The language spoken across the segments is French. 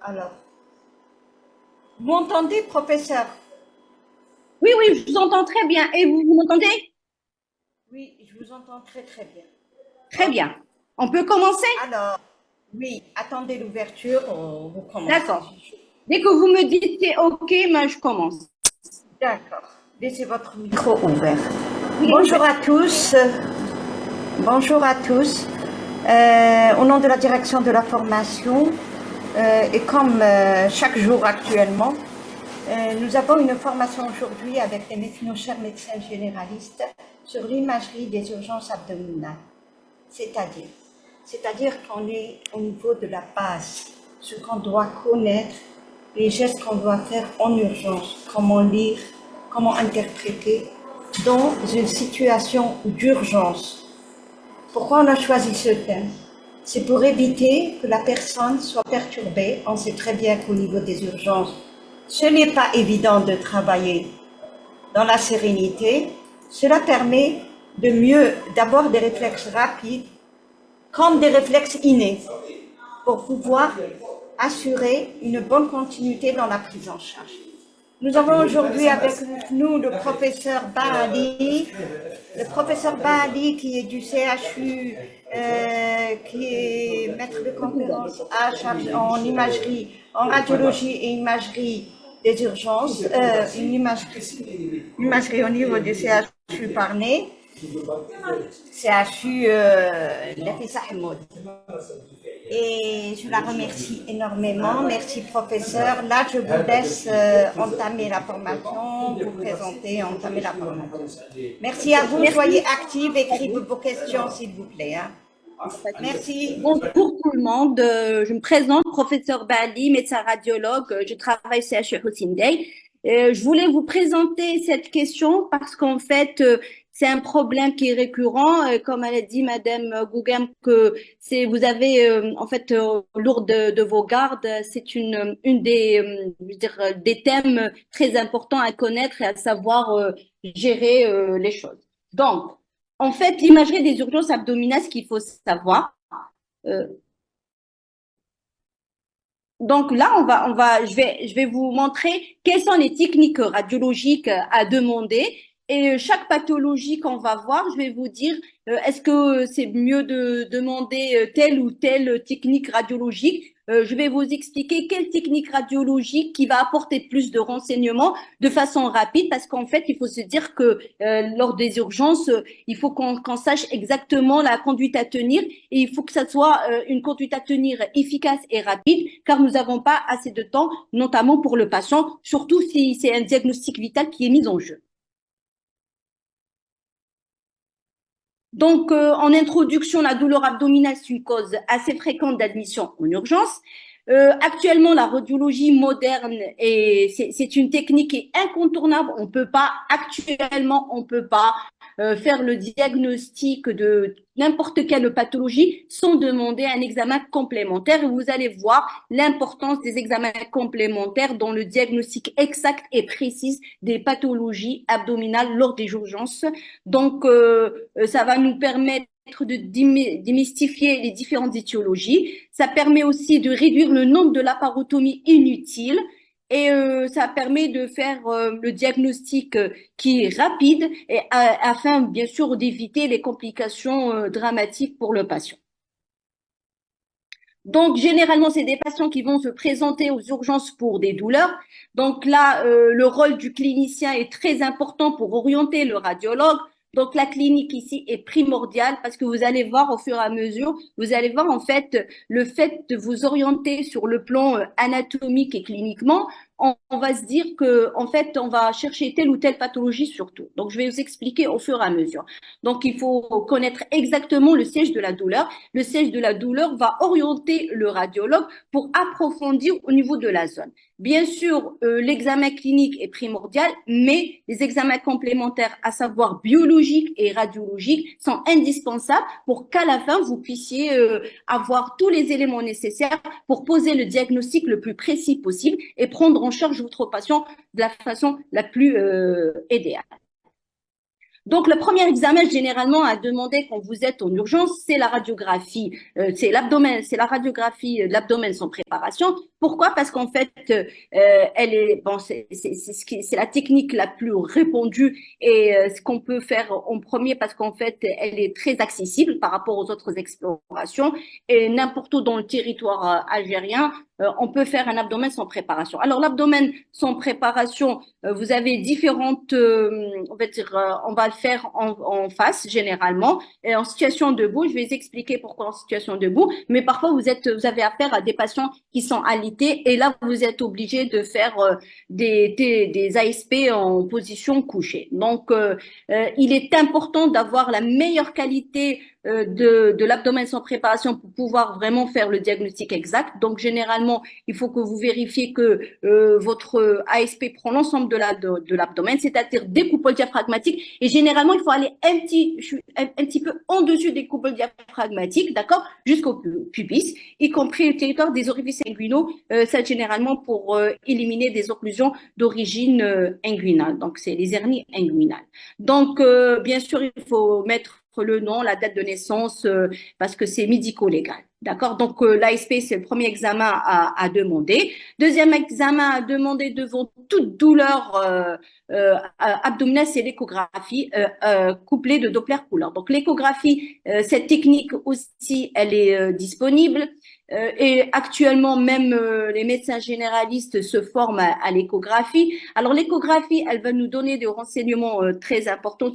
Alors, vous m'entendez, professeur? Oui, oui, je vous entends très bien. Et vous m'entendez? Oui, je vous entends très très bien. Très Ok. bien. On peut commencer? Alors, oui, attendez l'ouverture, vous commencez. D'accord. Dès que vous me dites c'est OK, ben, je commence. D'accord. Laissez votre micro ouvert. Il est Bonjour ouvert. à tous. Bonjour à tous. Au nom de la direction de la formation, et comme chaque jour actuellement, nous avons une formation aujourd'hui avec nos chers médecins généralistes sur l'imagerie des urgences abdominales. C'est-à-dire qu'on est au niveau de la base, ce qu'on doit connaître, les gestes qu'on doit faire en urgence, comment lire, comment interpréter dans une situation d'urgence. Pourquoi on a choisi ce thème? C'est pour éviter que la personne soit perturbée. On sait très bien qu'au niveau des urgences, ce n'est pas évident de travailler dans la sérénité. Cela permet d'avoir des réflexes rapides comme des réflexes innés pour pouvoir assurer une bonne continuité dans la prise en charge. Nous avons aujourd'hui avec nous le professeur Bahali qui est du CHU, qui est maître de conférence à charge en imagerie, en radiologie et imagerie des urgences, une imagerie au niveau du CHU Parnay, CHU Nafissa Hamoud. Et je la remercie énormément. Merci, professeur. Là, je vous laisse entamer la formation, vous présenter, entamer la formation. Merci à vous. Merci. Soyez actifs. Écrivez vos questions, s'il vous plaît. Hein. Merci. Bonjour tout le monde. Je me présente, professeur Bali, médecin radiologue. Je travaille au CHU Hussein Dey. Je voulais vous présenter cette question parce qu'en fait, c'est un problème qui est récurrent. Comme elle a dit, Madame Gougam, que vous avez en fait lourd de vos gardes. C'est une des, je veux dire, des thèmes très importants à connaître et à savoir gérer les choses. Donc, en fait, l'imagerie des urgences abdominales, ce qu'il faut savoir. euh, donc là, je vais vous montrer quelles sont les techniques radiologiques à demander. Et chaque pathologie qu'on va voir, je vais vous dire, est-ce que c'est mieux de demander telle ou telle technique radiologique? Je vais vous expliquer quelle technique radiologique qui va apporter plus de renseignements de façon rapide, parce qu'en fait, il faut se dire que lors des urgences, il faut qu'on sache exactement la conduite à tenir et il faut que ça soit une conduite à tenir efficace et rapide, car nous n'avons pas assez de temps, notamment pour le patient, surtout si c'est un diagnostic vital qui est mis en jeu. Donc, en introduction, la douleur abdominale, c'est une cause assez fréquente d'admission en urgence. Actuellement, la radiologie moderne, c'est une technique qui est incontournable. On peut pas faire le diagnostic de n'importe quelle pathologie sans demander un examen complémentaire. Et vous allez voir l'importance des examens complémentaires dans le diagnostic exact et précis des pathologies abdominales lors des urgences. Donc, ça va nous permettre de démystifier les différentes étiologies. Ça permet aussi de réduire le nombre de laparotomies inutiles et ça permet de faire le diagnostic qui est rapide et afin bien sûr d'éviter les complications dramatiques pour le patient. Donc, généralement, c'est des patients qui vont se présenter aux urgences pour des douleurs. Donc là, le rôle du clinicien est très important pour orienter le radiologue. Donc, la clinique ici est primordiale parce que vous allez voir au fur et à mesure, vous allez voir en fait le fait de vous orienter sur le plan anatomique et cliniquement, on va se dire que en fait, on va chercher telle ou telle pathologie surtout. Donc, je vais vous expliquer au fur et à mesure. Donc, il faut connaître exactement le siège de la douleur. Le siège de la douleur va orienter le radiologue pour approfondir au niveau de la zone. Bien sûr, l'examen clinique est primordial, mais les examens complémentaires, à savoir biologiques et radiologiques, sont indispensables pour qu'à la fin, vous puissiez avoir tous les éléments nécessaires pour poser le diagnostic le plus précis possible et prendre en charge votre patient de la façon la plus idéale. Donc, le premier examen, généralement, à demander quand vous êtes en urgence, c'est la radiographie. C'est l'abdomen, c'est la radiographie de l'abdomen sans préparation. Pourquoi? Parce qu'en fait, elle est, bon, c'est la technique la plus répandue et ce qu'on peut faire en premier parce qu'en fait, elle est très accessible par rapport aux autres explorations et n'importe où dans le territoire algérien, on peut faire un abdomen sans préparation. Alors, l'abdomen sans préparation, vous avez différentes, on va dire, on va le faire en face généralement et en situation debout. Je vais vous expliquer pourquoi en situation debout. Mais parfois vous avez affaire à des patients qui sont alités et là vous êtes obligé de faire des ASP en position couchée. Donc il est important d'avoir la meilleure qualité de l'abdomen sans préparation pour pouvoir vraiment faire le diagnostic exact. Donc généralement, il faut que vous vérifiez que votre ASP prend l'ensemble de l'abdomen, c'est-à-dire des coupoles diaphragmatiques. Et généralement, il faut aller un petit peu en dessus des coupoles diaphragmatiques, d'accord, jusqu'au pubis, y compris le territoire des orifices inguinaux. Ça généralement pour éliminer des occlusions d'origine inguinale. Donc c'est les hernies inguinales. Donc bien sûr, il faut mettre le nom, la date de naissance, parce que c'est médico-légal. D'accord? Donc, l'ASP, c'est le premier examen à demander. Deuxième examen à demander devant toute douleur abdominale, c'est l'échographie couplée de Doppler couleur. Donc, l'échographie, cette technique aussi, elle est disponible. Et actuellement, même les médecins généralistes se forment à l'échographie. Alors, l'échographie, elle va nous donner des renseignements très importants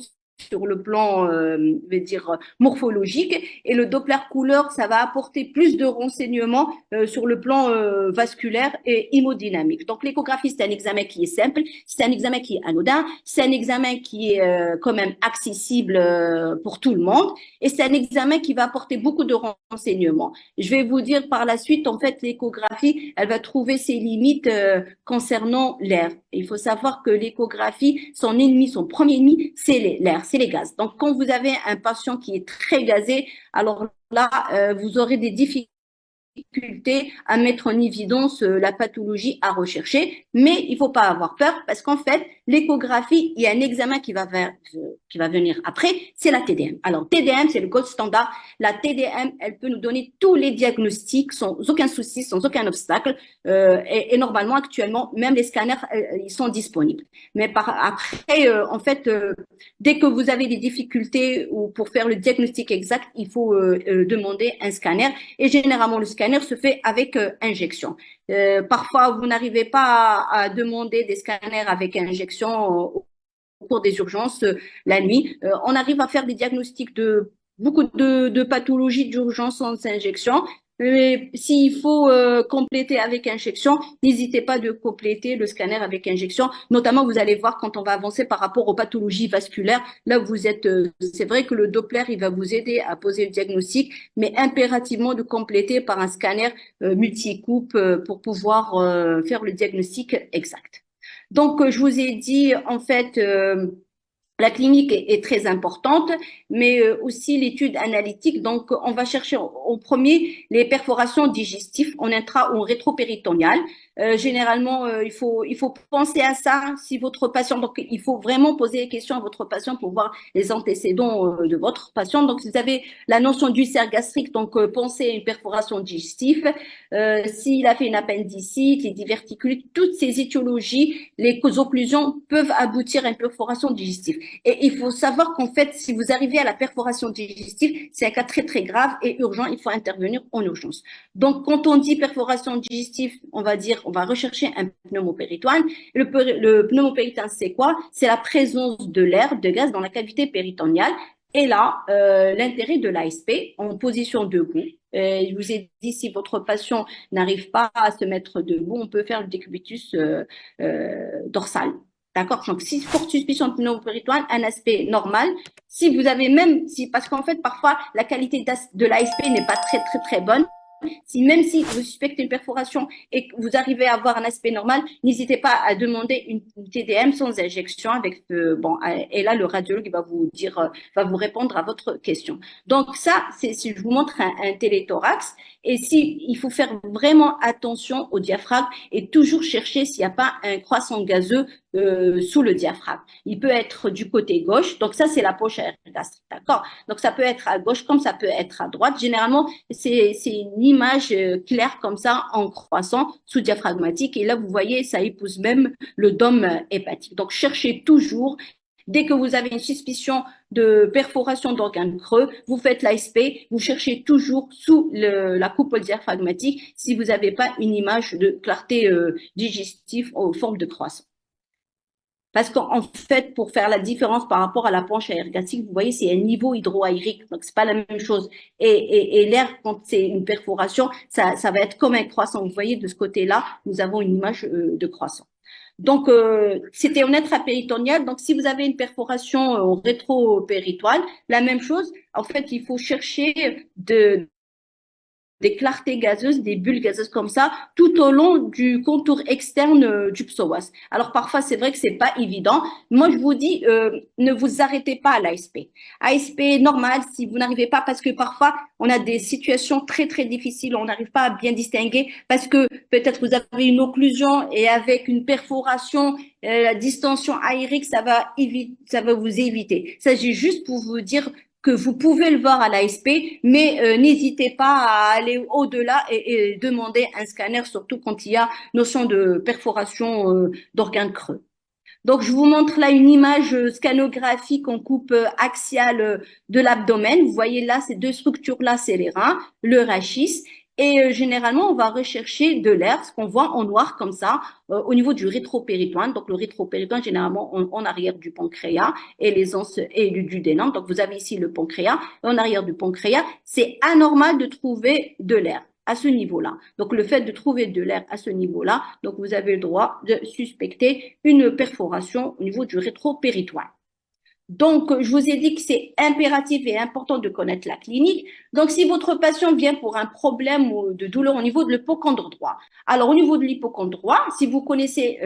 sur le plan, je vais dire, morphologique. Et le Doppler couleur, ça va apporter plus de renseignements sur le plan vasculaire et hémodynamique. Donc, l'échographie, c'est un examen qui est simple, c'est un examen qui est anodin, c'est un examen qui est quand même accessible pour tout le monde. Et c'est un examen qui va apporter beaucoup de renseignements. Je vais vous dire par la suite, en fait, l'échographie, elle va trouver ses limites concernant l'air. Il faut savoir que l'échographie, son ennemi, son premier ennemi, c'est l'air, c'est les gaz. Donc, quand vous avez un patient qui est très gazé, alors là, vous aurez des difficultés à mettre en évidence la pathologie à rechercher, mais il faut pas avoir peur parce qu'en fait, l'échographie, il y a un examen qui va venir après, c'est la TDM. Alors, TDM, c'est le gold standard. La TDM, elle peut nous donner tous les diagnostics sans aucun souci, sans aucun obstacle. Et normalement, actuellement, même les scanners, ils sont disponibles. Mais après, en fait, dès que vous avez des difficultés ou pour faire le diagnostic exact, il faut demander un scanner. Et généralement, le scanner se fait avec injection. Parfois, vous n'arrivez pas à demander des scanners avec injection au cours des urgences la nuit. On arrive à faire des diagnostics de beaucoup de pathologies d'urgence sans injection. Mais s'il faut compléter avec injection, n'hésitez pas de compléter le scanner avec injection. Notamment, vous allez voir quand on va avancer par rapport aux pathologies vasculaires. Là, vous êtes, c'est vrai que le Doppler, il va vous aider à poser le diagnostic, mais impérativement de compléter par un scanner multi-coupe pour pouvoir faire le diagnostic exact. Donc, je vous ai dit, en fait, la clinique est très importante, mais aussi l'étude analytique. Donc, on va chercher au premier les perforations digestives en intra ou en rétropéritonéale. Généralement, il faut penser à ça si votre patient. Donc, il faut vraiment poser des questions à votre patient pour voir les antécédents de votre patient. Donc, si vous avez la notion d'ulcère gastrique, donc pensez à une perforation digestive. S'il a fait une appendicite, les diverticulites, toutes ces étiologies, les occlusions peuvent aboutir à une perforation digestive. Et il faut savoir qu'en fait, si vous arrivez à la perforation digestive, c'est un cas très très grave et urgent, il faut intervenir en urgence. Donc, quand on dit perforation digestive, on va dire, on va rechercher un pneumopéritoine. Le pneumopéritoine, c'est quoi? C'est la présence de l'air, de gaz dans la cavité péritonéale. Et là, l'intérêt de l'ASP en position debout. Je vous ai dit, si votre patient n'arrive pas à se mettre debout, on peut faire le décubitus dorsal. D'accord? Donc, si forte suspicion de pneumopéritoine, un aspect normal. Si vous avez même, si, parce qu'en fait, parfois, la qualité de l'ASP n'est pas très, très, très bonne. Même si vous suspectez une perforation et que vous arrivez à avoir un aspect normal, n'hésitez pas à demander une TDM sans injection avec et là le radiologue va vous dire, va vous répondre à votre question. Donc ça, c'est si je vous montre un téléthorax et si il faut faire vraiment attention au diaphragme et toujours chercher s'il n'y a pas un croissant gazeux sous le diaphragme. Il peut être du côté gauche, donc ça c'est la poche gastrique, d'accord? Donc ça peut être à gauche comme ça peut être à droite. Généralement, c'est une image claire comme ça en croissant sous-diaphragmatique et là vous voyez ça épouse même le dôme hépatique. Donc cherchez toujours. Dès que vous avez une suspicion de perforation d'organes creux, vous faites l'ASP, vous cherchez toujours sous la coupole diaphragmatique si vous n'avez pas une image de clarté digestive en forme de croissant. Parce qu'en fait, pour faire la différence par rapport à la panche aérgatique, vous voyez, c'est un niveau hydroaérique, donc c'est pas la même chose. Et l'air, quand c'est une perforation, ça va être comme un croissant. Vous voyez, de ce côté-là, nous avons une image de croissant. Donc, c'était en intrapéritonéal. Donc, si vous avez une perforation rétro-péritoine, la même chose. En fait, il faut chercher des clartés gazeuses, des bulles gazeuses comme ça, tout au long du contour externe du psoas. Alors parfois, c'est vrai que c'est pas évident. Moi, je vous dis, ne vous arrêtez pas à l'ASP. ASP normal, si vous n'arrivez pas, parce que parfois, on a des situations très, très difficiles, on n'arrive pas à bien distinguer, parce que peut-être vous avez une occlusion et avec une perforation, la distension aérique, ça va vous éviter. Il s'agit juste pour vous dire que vous pouvez le voir à l'ASP, mais n'hésitez pas à aller au-delà et demander un scanner, surtout quand il y a notion de perforation d'organes creux. Donc, je vous montre là une image scanographique en coupe axiale de l'abdomen. Vous voyez là, ces deux structures-là, c'est les reins, le rachis. Et généralement, on va rechercher de l'air, ce qu'on voit en noir comme ça, au niveau du rétropéritoine. Donc, le rétropéritoine, généralement, en arrière du pancréas et les anses et du duodénum. Donc, vous avez ici le pancréas. Et en arrière du pancréas, c'est anormal de trouver de l'air à ce niveau-là. Donc, le fait de trouver de l'air à ce niveau-là, donc vous avez le droit de suspecter une perforation au niveau du rétropéritoine. Donc, je vous ai dit que c'est impératif et important de connaître la clinique. Donc, si votre patient vient pour un problème de douleur au niveau de l'hypocondre droit, alors au niveau de l'hypocondre droit, si vous connaissez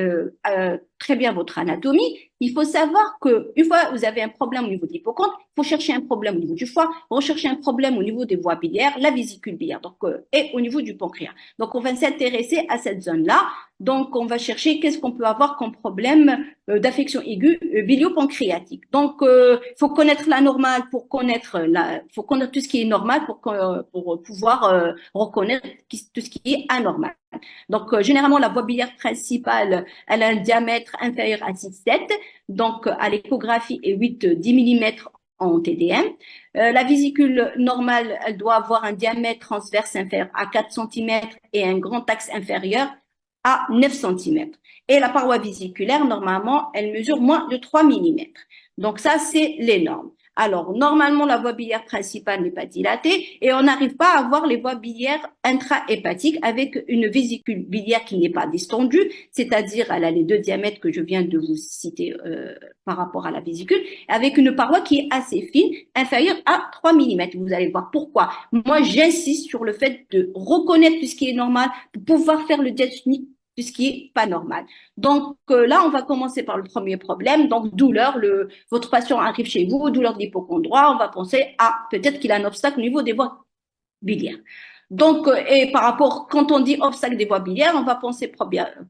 très bien votre anatomie, il faut savoir que une fois que vous avez un problème au niveau de l'hypocondre, il faut chercher un problème au niveau du foie, rechercher un problème au niveau des voies biliaires, la vésicule biliaire, donc et au niveau du pancréas. Donc, on va s'intéresser à cette zone-là. Donc, on va chercher qu'est-ce qu'on peut avoir comme problème d'affection aiguë bilio-pancréatique. Donc, faut connaître la normale pour connaître faut connaître tout ce qui est normal pour pouvoir reconnaître tout ce qui est anormal. Donc, généralement, la voie biliaire principale, elle a un diamètre inférieur à 6,7. Donc, à l'échographie, est 8-10 mm en TDM. La vésicule normale, elle doit avoir un diamètre transverse inférieur à 4 cm et un grand axe inférieur à 9 cm. Et la paroi vésiculaire, normalement, elle mesure moins de 3 mm. Donc, ça, c'est les normes. Alors, normalement, la voie biliaire principale n'est pas dilatée et on n'arrive pas à avoir les voies biliaires intra-hépatiques avec une vésicule biliaire qui n'est pas distendue, c'est-à-dire elle a les deux diamètres que je viens de vous citer par rapport à la vésicule, avec une paroi qui est assez fine, inférieure à 3 mm. Vous allez voir pourquoi. Moi, j'insiste sur le fait de reconnaître tout ce qui est normal pour pouvoir faire le diagnostic de ce qui est pas normal. Donc là, on va commencer par le premier problème. Donc douleur, votre patient arrive chez vous, douleur de l'hypocondre droit, on va penser à peut-être qu'il a un obstacle au niveau des voies biliaires. Donc, et par rapport, quand on dit obstacle des voies biliaires, on va penser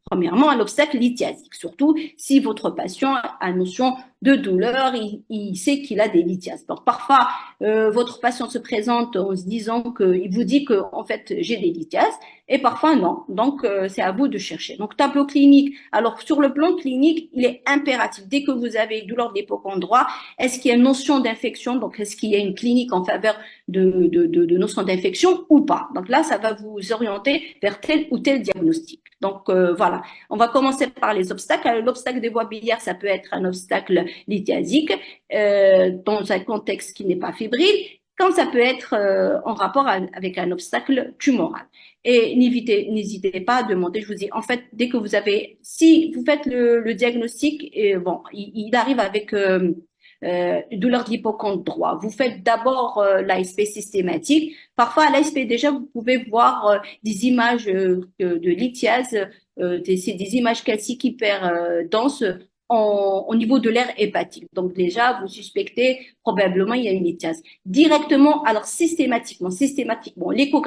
premièrement à l'obstacle lithiasique, surtout si votre patient a notion de douleur, il sait qu'il a des lithiases. Donc, parfois, votre patient se présente en se disant qu'il vous dit que, en fait, j'ai des lithiases, et parfois non. Donc, c'est à vous de chercher. Donc, tableau clinique. Alors, sur le plan clinique, il est impératif. Dès que vous avez douleur de l'hypocondre droit, est-ce qu'il y a une notion d'infection? Donc, est-ce qu'il y a une clinique en faveur de notion d'infection ou pas? Donc là, ça va vous orienter vers tel ou tel diagnostic. Donc voilà, on va commencer par les obstacles. L'obstacle des voies biliaires, ça peut être un obstacle lithiasique dans un contexte qui n'est pas fébrile, quand ça peut être en rapport avec un obstacle tumoral. Et n'hésitez pas à demander, je vous dis, en fait, dès que vous avez, si vous faites le diagnostic, et bon, il arrive avec douleur de l'hypocondre droit. Vous faites d'abord l'ASP systématique. Parfois, à l'ASP, déjà, vous pouvez voir des images de lithiase, c'est des images calciques hyper denses au niveau de l'air hépatique. Donc déjà, vous suspectez probablement il y a une lithiase. Directement, alors systématiquement,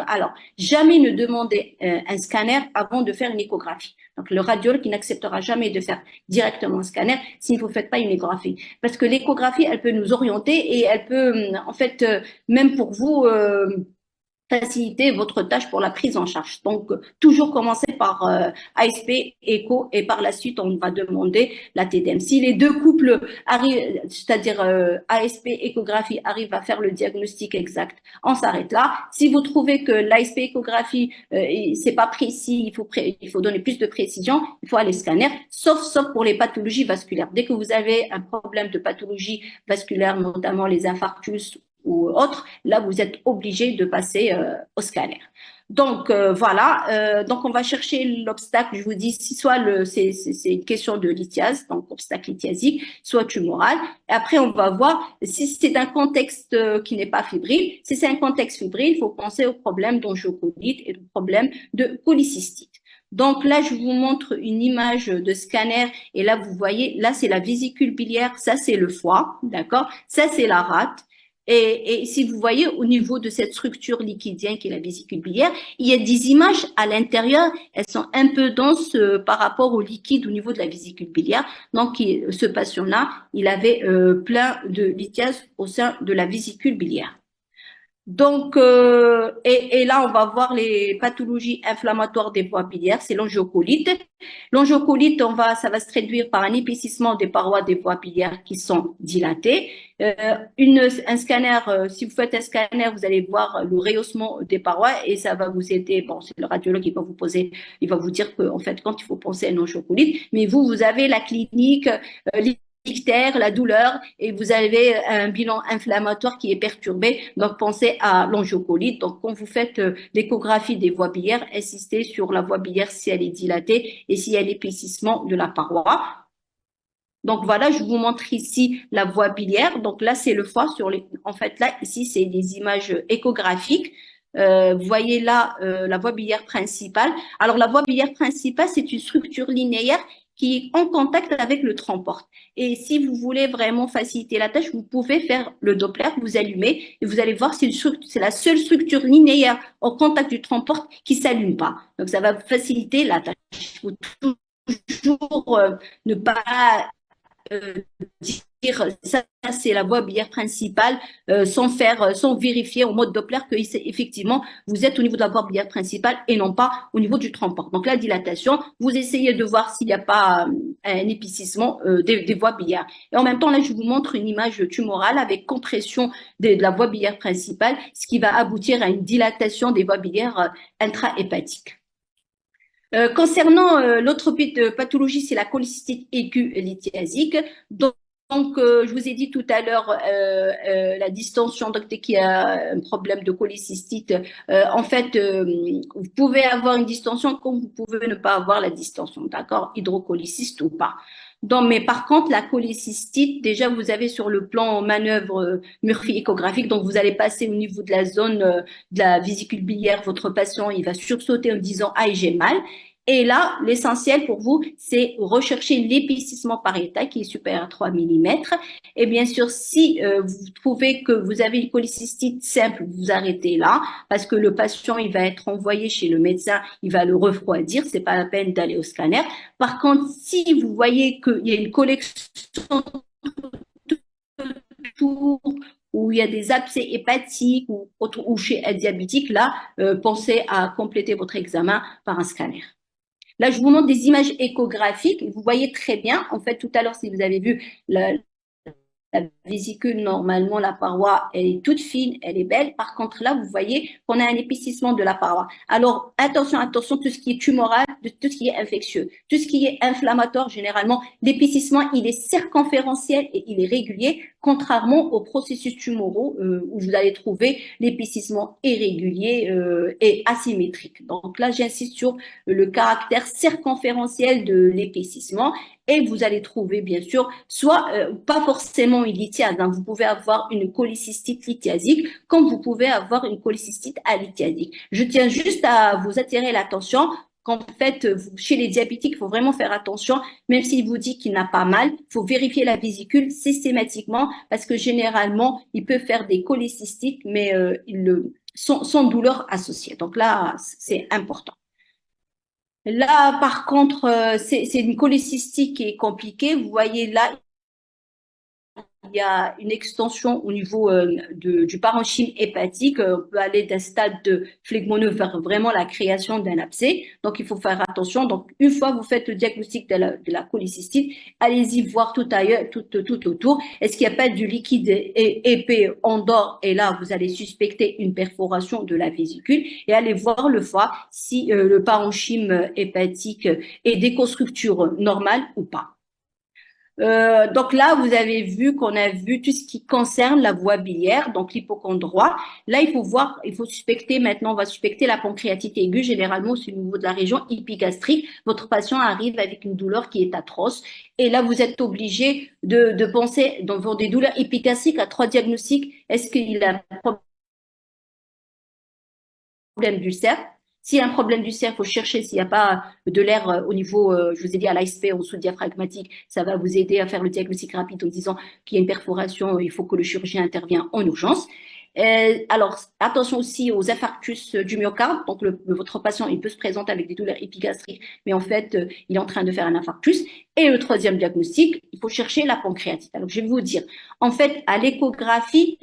alors jamais ne demandez un scanner avant de faire une échographie. Donc le radiologue qui n'acceptera jamais de faire directement un scanner si vous ne faites pas une échographie. Parce que l'échographie, elle peut nous orienter et elle peut, en fait, même pour vous, faciliter votre tâche pour la prise en charge. Donc, toujours commencer par ASP, écho, et par la suite, on va demander la TDM. Si les deux couples arrivent, c'est-à-dire ASP, échographie, arrivent à faire le diagnostic exact, on s'arrête là. Si vous trouvez que l'ASP, échographie, c'est pas précis, il faut donner plus de précision, il faut aller scanner, sauf pour les pathologies vasculaires. Dès que vous avez un problème de pathologie vasculaire, notamment les infarctus ou autre, là vous êtes obligé de passer au scanner. Donc voilà, donc on va chercher l'obstacle, je vous dis, si soit c'est une question de lithiase, donc obstacle lithiasique, soit tumoral. Et après on va voir si c'est un contexte qui n'est pas fébrile. Si c'est un contexte fébrile, il faut penser au problème d'angiocolite et au problème de polycystite. Donc là, je vous montre une image de scanner et là, vous voyez, là, c'est la vésicule biliaire, ça, c'est le foie, d'accord? Ça, c'est la rate. Et si vous voyez au niveau de cette structure liquidienne qui est la vésicule biliaire, il y a des images à l'intérieur, elles sont un peu denses par rapport au liquide au niveau de la vésicule biliaire. Donc, ce patient-là, il avait plein de lithiase au sein de la vésicule biliaire. Donc, et là, on va voir les pathologies inflammatoires des voies biliaires, c'est l'angiocolite. L'angiocolite, ça va se traduire par un épaississement des parois des voies biliaires qui sont dilatées. Un scanner, si vous faites un scanner, vous allez voir le rehaussement des parois et ça va vous aider. Bon, c'est le radiologue qui va vous il va vous dire que, en fait, quand il faut penser à une angiocolite, mais vous avez la clinique, l'ictère, la douleur, et vous avez un bilan inflammatoire qui est perturbé. Donc, pensez à l'angiocolite. Donc, quand vous faites l'échographie des voies biliaires, insistez sur la voie biliaire si elle est dilatée et s'il y a l'épaississement de la paroi. Donc, voilà, je vous montre ici la voie biliaire. Donc, là, c'est le foie en fait, là, ici, c'est des images échographiques. Vous voyez là la voie biliaire principale. Alors, la voie biliaire principale, c'est une structure linéaire qui est en contact avec le trompe-porte. Et si vous voulez vraiment faciliter la tâche, vous pouvez faire le Doppler, vous allumez et vous allez voir c'est la seule structure linéaire en contact du trompe-porte qui s'allume pas. Donc, ça va faciliter la tâche. Il faut toujours ne pas dire ça c'est la voie biliaire principale sans vérifier au mode Doppler que effectivement vous êtes au niveau de la voie biliaire principale et non pas au niveau du trompe-porte. Donc la dilatation, vous essayez de voir s'il n'y a pas un épaississement des voies biliaires. Et en même temps là je vous montre une image tumorale avec compression de la voie biliaire principale, ce qui va aboutir à une dilatation des voies biliaires intra-hépatiques. Concernant l'autre pathologie, c'est la cholécystite aiguë lithiasique. Donc, je vous ai dit tout à l'heure la distension, donc dès qu'il y a un problème de cholécystite, en fait, vous pouvez avoir une distension comme vous pouvez ne pas avoir la distension, d'accord, hydrocholécyste ou pas. Donc, mais par contre, la cholécystite, déjà, vous avez sur le plan manœuvre Murphy échographique, donc vous allez passer au niveau de la zone de la vésicule biliaire, votre patient, il va sursauter en disant « Ah, j'ai mal ». Et là, l'essentiel pour vous, c'est rechercher l'épaississement pariétal qui est supérieur à 3 mm. Et bien sûr, si vous trouvez que vous avez une cholécystite simple, vous arrêtez là parce que le patient, il va être envoyé chez le médecin, il va le refroidir, c'est pas la peine d'aller au scanner. Par contre, si vous voyez qu'il y a une collection où il y a des abcès hépatiques ou chez un diabétique, là, pensez à compléter votre examen par un scanner. Là, je vous montre des images échographiques. Vous voyez très bien, en fait, tout à l'heure, si vous avez vu la vésicule, normalement, la paroi, elle est toute fine, elle est belle. Par contre, là, vous voyez qu'on a un épaississement de la paroi. Alors, attention, tout ce qui est tumoral, tout ce qui est infectieux, tout ce qui est inflammatoire, généralement, l'épaississement, il est circonférentiel et il est régulier, contrairement aux processus tumoraux où vous allez trouver l'épaississement irrégulier et asymétrique. Donc là, j'insiste sur le caractère circonférentiel de l'épaississement. Et vous allez trouver, bien sûr, soit pas forcément une lithiase. Hein, vous pouvez avoir une cholécystite lithiasique, comme vous pouvez avoir une cholécystite alithiasique. Je tiens juste à vous attirer l'attention. qu'en fait, chez les diabétiques, il faut vraiment faire attention, même s'il vous dit qu'il n'a pas mal, il faut vérifier la vésicule systématiquement parce que généralement, il peut faire des cholécystites, mais sans douleur associée. Donc là, c'est important. Là, par contre, c'est une cholécystique qui est compliquée. Vous voyez là, il y a une extension au niveau du parenchyme hépatique. On peut aller d'un stade de phlegmoneux vers vraiment la création d'un abcès. Donc, il faut faire attention. Donc, une fois que vous faites le diagnostic de la cholécystite, allez-y voir tout ailleurs, tout autour. Est-ce qu'il n'y a pas du liquide épais en dehors? Et là, vous allez suspecter une perforation de la vésicule et allez voir le foie si le parenchyme hépatique est d'écostructure normale ou pas. Donc là, vous avez vu qu'on a vu tout ce qui concerne la voie biliaire, donc l'hypocondroit. Là, il faut voir, il faut suspecter maintenant, on va suspecter la pancréatite aiguë. Généralement, c'est au niveau de la région épigastrique. Votre patient arrive avec une douleur qui est atroce. Et là, vous êtes obligé de penser dans des douleurs épigastriques à 3 diagnostics. Est-ce qu'il a un problème d'ulcère? S'il y a un problème du cerf, il faut chercher s'il n'y a pas de l'air au niveau, je vous ai dit, à l'ASP, au sous-diaphragmatique. Ça va vous aider à faire le diagnostic rapide en disant qu'il y a une perforation, il faut que le chirurgien intervienne en urgence. Alors, attention aussi aux infarctus du myocarde. Donc, votre patient, il peut se présenter avec des douleurs épigastriques, mais en fait, il est en train de faire un infarctus. Et le troisième diagnostic, il faut chercher la pancréatite. Alors, je vais vous dire, en fait, à l'échographie,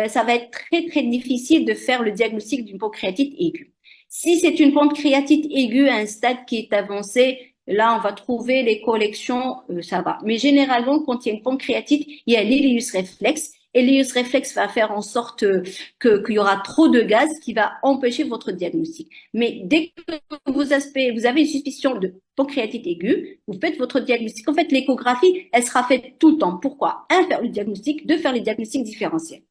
ça va être très, très difficile de faire le diagnostic d'une pancréatite aiguë. Si c'est une pancréatite aiguë à un stade qui est avancé, là, on va trouver les collections, ça va. Mais généralement, quand il y a une pancréatite, il y a l'ileus réflexe. Et l'ileus réflexe va faire en sorte qu'il y aura trop de gaz qui va empêcher votre diagnostic. Mais dès que vous avez une suspicion de pancréatite aiguë, vous faites votre diagnostic. En fait, l'échographie, elle sera faite tout le temps. Pourquoi? Faire le diagnostic, faire les diagnostics différentiels.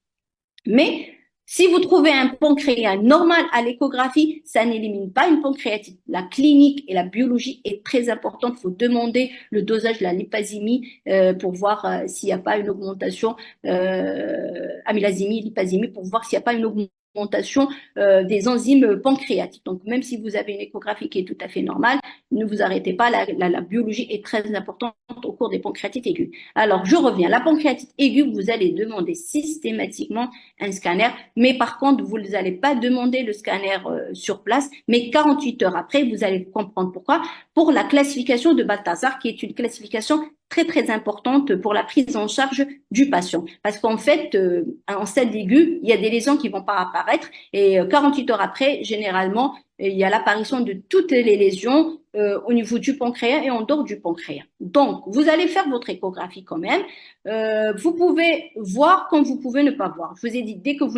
Mais si vous trouvez un pancréas normal à l'échographie, ça n'élimine pas une pancréatite. La clinique et la biologie est très importante. Il faut demander le dosage de la lipasémie pour voir s'il n'y a pas une augmentation, amylasémie, lipasémie, pour voir s'il n'y a pas une augmentation des enzymes pancréatiques. Donc, même si vous avez une échographie qui est tout à fait normale, ne vous arrêtez pas. La biologie est très importante au cours des pancréatites aiguës. Alors, je reviens. La pancréatite aiguë, vous allez demander systématiquement un scanner, mais par contre, vous n'allez pas demander le scanner sur place, mais 48 heures après, vous allez comprendre pourquoi. Pour la classification de Balthazar, qui est une classification très, très importante pour la prise en charge du patient. Parce qu'en fait, en stade aigu, il y a des lésions qui vont pas apparaître et 48 heures après, généralement, il y a l'apparition de toutes les lésions au niveau du pancréas et en dehors du pancréas. Donc, vous allez faire votre échographie quand même. Vous pouvez voir comme vous pouvez ne pas voir. Je vous ai dit, dès que vous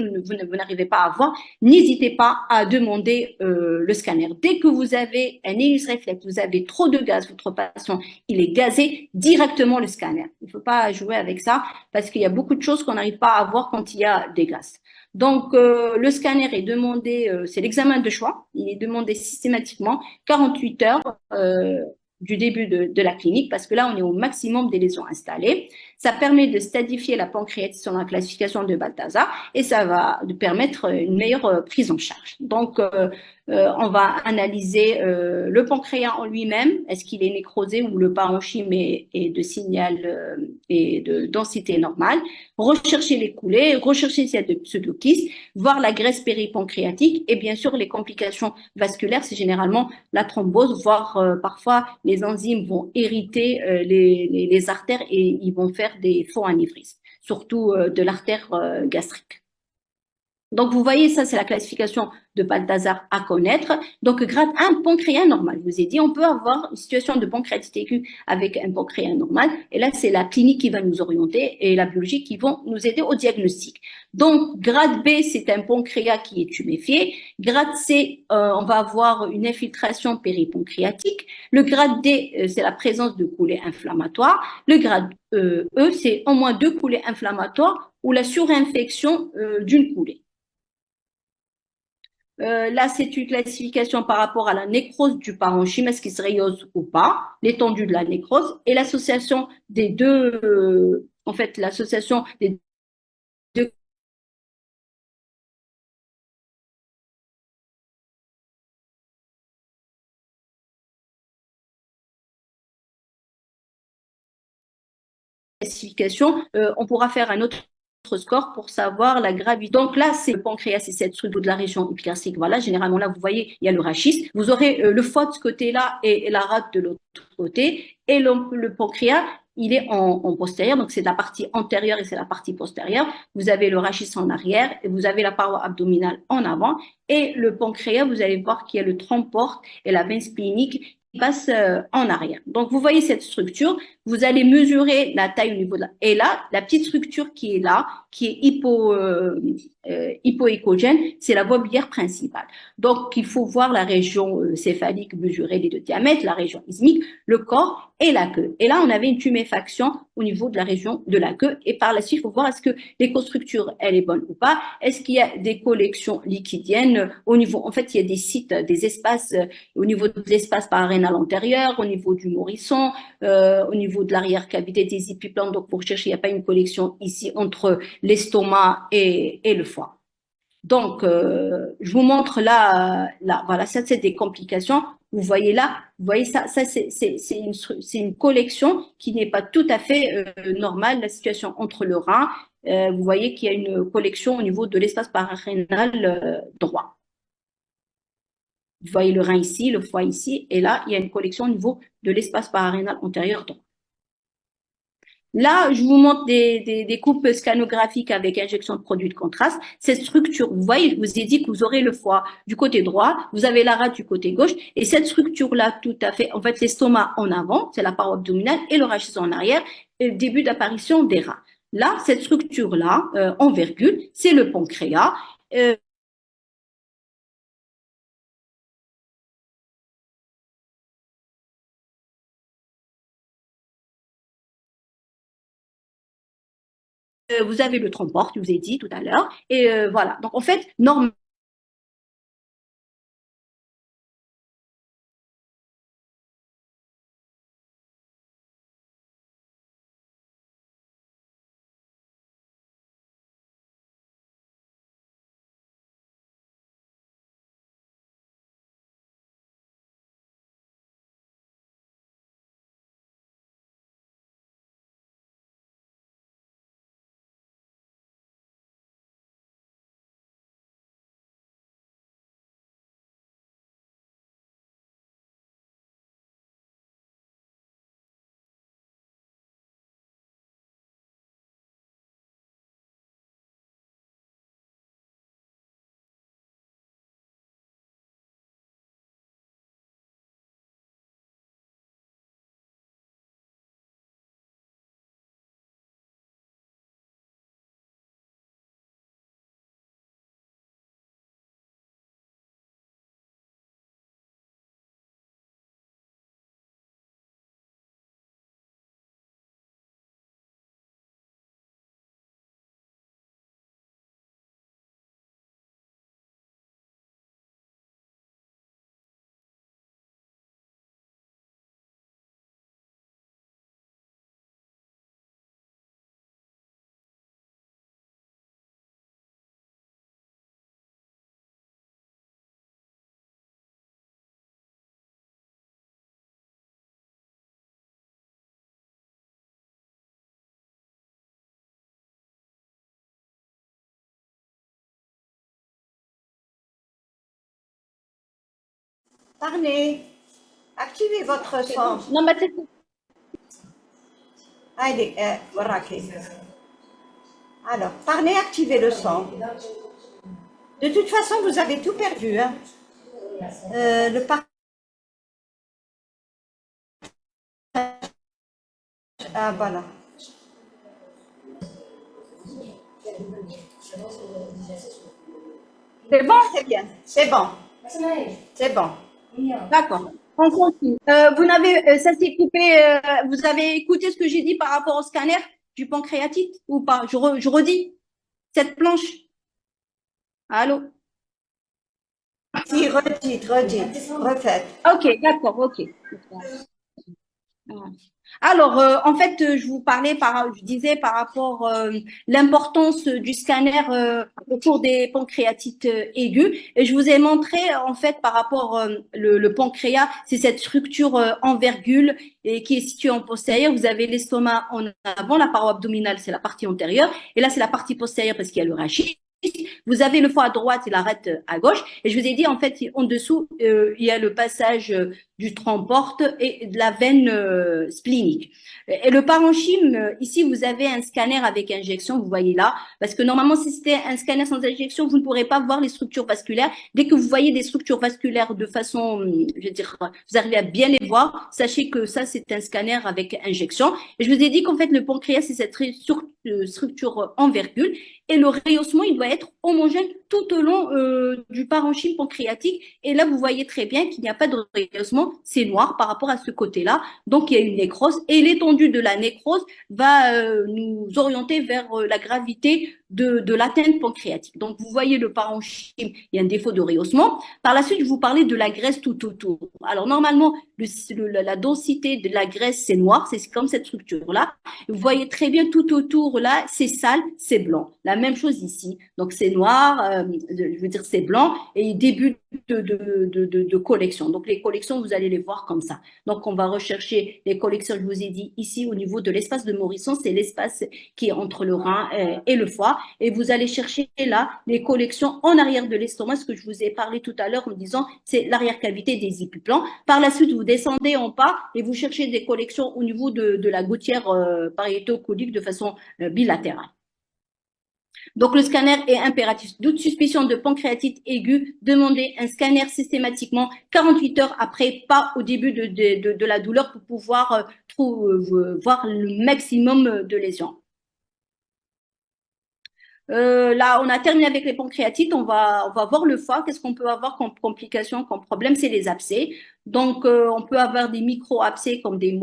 n'arrivez pas à voir, n'hésitez pas à demander le scanner. Dès que vous avez un ileus réflexe, vous avez trop de gaz, votre patient, il est gazé, directement le scanner. Il ne faut pas jouer avec ça parce qu'il y a beaucoup de choses qu'on n'arrive pas à voir quand il y a des gaz. Donc, le scanner est demandé, c'est l'examen de choix, il est demandé systématiquement 48 heures du début de la clinique parce que là, on est au maximum des lésions installées. Ça permet de stadifier la pancréatite sur la classification de Balthazar et ça va permettre une meilleure prise en charge. Donc, on va analyser le pancréas en lui-même, est-ce qu'il est nécrosé ou le parenchyme est de signal et de densité normale, rechercher les coulées, rechercher s'il y a de pseudokystes, voir la graisse péripancréatique et bien sûr les complications vasculaires, c'est généralement la thrombose, voire parfois les enzymes vont irriter les artères et ils vont faire des faux anévrismes, surtout de l'artère gastrique. Donc, vous voyez, ça, c'est la classification de Balthazar à connaître. Donc, grade 1, pancréas normal. Je vous ai dit, on peut avoir une situation de pancréatite aiguë avec un pancréas normal. Et là, c'est la clinique qui va nous orienter et la biologie qui vont nous aider au diagnostic. Donc, grade B, c'est un pancréas qui est tuméfié. Grade C, on va avoir une infiltration péripancréatique. Le grade D, c'est la présence de coulées inflammatoires. Le grade E, c'est au moins 2 coulées inflammatoires ou la surinfection d'une coulée. Là, c'est une classification par rapport à la nécrose du parenchyme, est-ce qu'il se rayose ou pas, l'étendue de la nécrose et l'association des deux, en fait, l'association des deux classification, on pourra faire un autre score pour savoir la gravité. Donc là, c'est le pancréas, c'est cette structure de la région épigastrique. Voilà, généralement là, vous voyez, il y a le rachis. Vous aurez le foie de ce côté-là et la rate de l'autre côté. Et le pancréas, il est en postérieur, donc c'est la partie antérieure et c'est la partie postérieure. Vous avez le rachis en arrière et vous avez la paroi abdominale en avant. Et le pancréas, vous allez voir qu'il y a le tronc porte et la veine splénique qui passe en arrière. Donc vous voyez cette structure, vous allez mesurer la taille au niveau de la... Et là, la petite structure qui est là, qui est hypoécogène, c'est la voie biliaire principale. Donc il faut voir la région céphalique mesurée des deux diamètres, la région isthmique, le corps et la queue. Et là, on avait une tuméfaction au niveau de la région de la queue. Et par la suite, il faut voir est-ce que l'écostructure, elle est bonne ou pas. Est-ce qu'il y a des collections liquidiennes au niveau... En fait, il y a des sites, des espaces au niveau de l'espace pararénal antérieur, au niveau du nourrisson, au niveau de l'arrière-cavité des épiplantes. Donc, pour chercher, il n'y a pas une collection ici entre l'estomac et le foie. Donc, je vous montre là, voilà, ça c'est des complications. Vous voyez là, vous voyez ça c'est une collection qui n'est pas tout à fait normale. La situation entre le rein, vous voyez qu'il y a une collection au niveau de l'espace pararénal droit. Vous voyez le rein ici, le foie ici, et là, il y a une collection au niveau de l'espace pararénal antérieur droit. Là, je vous montre des coupes scanographiques avec injection de produits de contraste. Cette structure, vous voyez, je vous ai dit que vous aurez le foie du côté droit, vous avez la rate du côté gauche, et cette structure-là, tout à fait, en fait, l'estomac en avant, c'est la paroi abdominale, et le rachis en arrière, et le début d'apparition des reins. Là, cette structure-là, en virgule, c'est le pancréas. Vous avez le tronc porte, je vous ai dit tout à l'heure, et voilà. Donc, en fait, normalement, Parlez, activez votre son. non, mais c'est Allez, Waraki. Alors, parlez, activez le son. De toute façon, vous avez tout perdu. Hein. Le partage. Ah, voilà. c'est bon? Très bien. C'est bon. C'est bon. D'accord. On continue. Vous n'avez, ça s'est coupé. Vous avez écouté ce que j'ai dit par rapport au scanner du pancréatite ou pas? Je redis cette planche. Allô? Si, redites, refaites. Ok, d'accord, ok. Alors, en fait, je disais par rapport l'importance du scanner au cours des pancréatites aiguës, et je vous ai montré en fait par rapport le pancréas, c'est cette structure en virgule et qui est située en postérieur. Vous avez l'estomac en avant, la paroi abdominale, c'est la partie antérieure, et là c'est la partie postérieure parce qu'il y a le rachis. Vous avez le foie à droite et l'arête à gauche. Et je vous ai dit, en fait, en dessous, il y a le passage du tronc porte et de la veine splénique. Et le parenchyme, ici, vous avez un scanner avec injection, vous voyez là, parce que normalement, si c'était un scanner sans injection, vous ne pourrez pas voir les structures vasculaires. Dès que vous voyez des structures vasculaires de façon, je veux dire, vous arrivez à bien les voir, sachez que ça, c'est un scanner avec injection. Et je vous ai dit qu'en fait, le pancréas, c'est cette structure en virgule. Et le rehaussement, il doit être homogène tout au long du parenchyme pancréatique. Et là, vous voyez très bien qu'il n'y a pas de rehaussement, c'est noir par rapport à ce côté-là. Donc, il y a une nécrose. Et l'étendue de la nécrose va nous orienter vers la gravité de l'atteinte pancréatique. Donc, vous voyez le parenchyme, il y a un défaut de rehaussement. Par la suite, je vous parlais de la graisse tout autour. Alors, normalement, la densité de la graisse, c'est noir, c'est comme cette structure-là. Vous voyez très bien tout autour, là, c'est sale, c'est blanc. La même chose ici. Donc, c'est noir, je veux dire, c'est blanc et début de collection. Donc, les collections, vous allez les voir comme ça. Donc, on va rechercher les collections, je vous ai dit, ici, au niveau de l'espace de Morisson, c'est l'espace qui est entre le rein et le foie. Et vous allez chercher là les collections en arrière de l'estomac, ce que je vous ai parlé tout à l'heure en disant, c'est l'arrière-cavité des épiplans. Par la suite, vous descendez en bas et vous cherchez des collections au niveau de la gouttière pariétocolique de façon bilatérale. Donc, le scanner est impératif. Doute suspicion de pancréatite aiguë, demandez un scanner systématiquement 48 heures après, pas au début de la douleur pour pouvoir voir le maximum de lésions. Là, on a terminé avec les pancréatites. On va voir le foie. Qu'est-ce qu'on peut avoir comme complications, comme problème? C'est les abcès. Donc, on peut avoir des micro-abcès comme des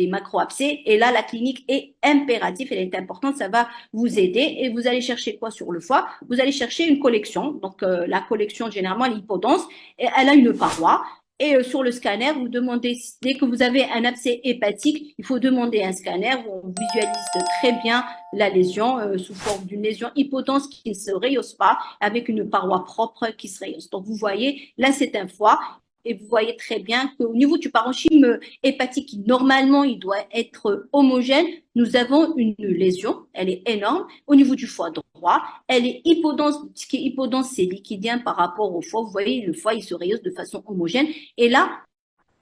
macro-abcès. Et là, la clinique est impérative. Elle est importante. Ça va vous aider. Et vous allez chercher quoi sur le foie? Vous allez chercher une collection. Donc, la collection, généralement, l'hypodense. Et elle a une paroi. Et sur le scanner, vous demandez, dès que vous avez un abcès hépatique, il faut demander un scanner où on visualise très bien la lésion sous forme d'une lésion hypodense qui ne se rehausse pas, avec une paroi propre qui se rehausse. Donc, vous voyez, là, c'est un foie. Et vous voyez très bien qu'au niveau du parenchyme hépatique, qui normalement, il doit être homogène, nous avons une lésion, elle est énorme. Au niveau du foie droit, elle est hypodense. Ce qui est hypodense, c'est liquidien par rapport au foie. Vous voyez, le foie, il se rehausse de façon homogène. Et là,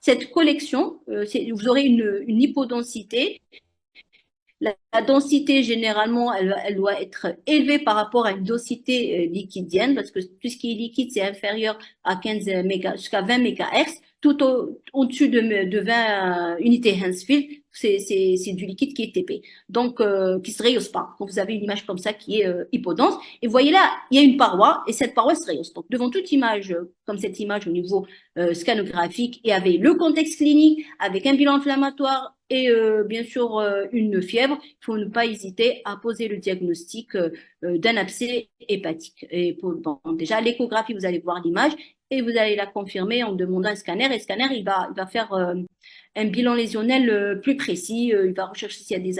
cette collection, vous aurez une hypodensité. La densité, généralement, elle doit être élevée par rapport à une densité liquidienne, parce que tout ce qui est liquide, c'est inférieur à 15 méga, jusqu'à 20 MHz. Tout au-dessus de 20 unités Hensfield, c'est du liquide qui est épais, donc qui se rehausse pas. Donc, vous avez une image comme ça qui est hypodense. Et vous voyez là, il y a une paroi, et cette paroi se rehausse. Donc, devant toute image, comme cette image au niveau scanographique, et avec le contexte clinique, avec un bilan inflammatoire, et bien sûr une fièvre, il faut ne pas hésiter à poser le diagnostic d'un abcès hépatique. Et bon, déjà, l'échographie, vous allez voir l'image et vous allez la confirmer en demandant un scanner. Et le scanner, il va faire un bilan lésionnel plus précis. Il va rechercher s'il y a des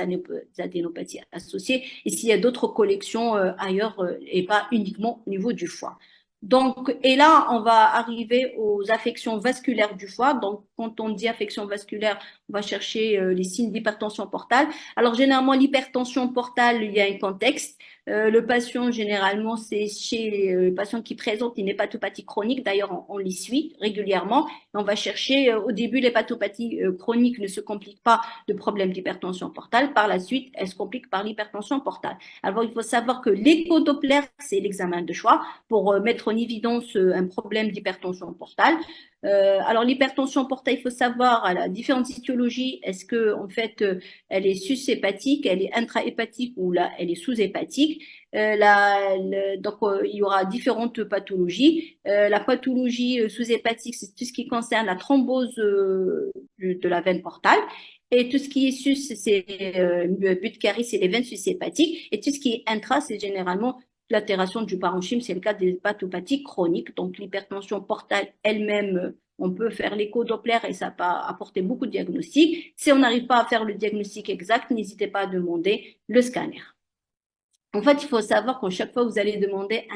adénopathies associées et s'il y a d'autres collections ailleurs et pas uniquement au niveau du foie. Donc, et là, on va arriver aux affections vasculaires du foie. Donc, quand on dit affection vasculaire, on va chercher les signes d'hypertension portale. Alors, généralement, l'hypertension portale, il y a un contexte. Le patient, généralement, c'est chez les patients qui présentent une hépatopathie chronique. D'ailleurs, on les suit régulièrement. On va chercher, au début, l'hépatopathie chronique ne se complique pas de problème d'hypertension portale. Par la suite, elle se complique par l'hypertension portale. Alors, il faut savoir que l'écho-Doppler, c'est l'examen de choix pour mettre en évidence un problème d'hypertension portale. Alors, l'hypertension portale, il faut savoir, elle a différentes étiologies. Est-ce que, en fait, elle est sus-hépatique, elle est intra-hépatique ou là, elle est sous-hépatique? Donc, il y aura différentes pathologies. La pathologie sous-hépatique, c'est tout ce qui concerne la thrombose de la veine portale. Et tout ce qui est sus, c'est Budd-Chiari, c'est les veines sus-hépatiques. Et tout ce qui est intra, c'est généralement l'altération du parenchyme, c'est le cas des hépatopathies chroniques. Donc, l'hypertension portale elle-même on peut faire l'écho-Doppler et ça peut apporter beaucoup de diagnostics. Si on n'arrive pas à faire le diagnostic exact, n'hésitez pas à demander le scanner. En fait, il faut savoir qu'à chaque fois que vous allez demander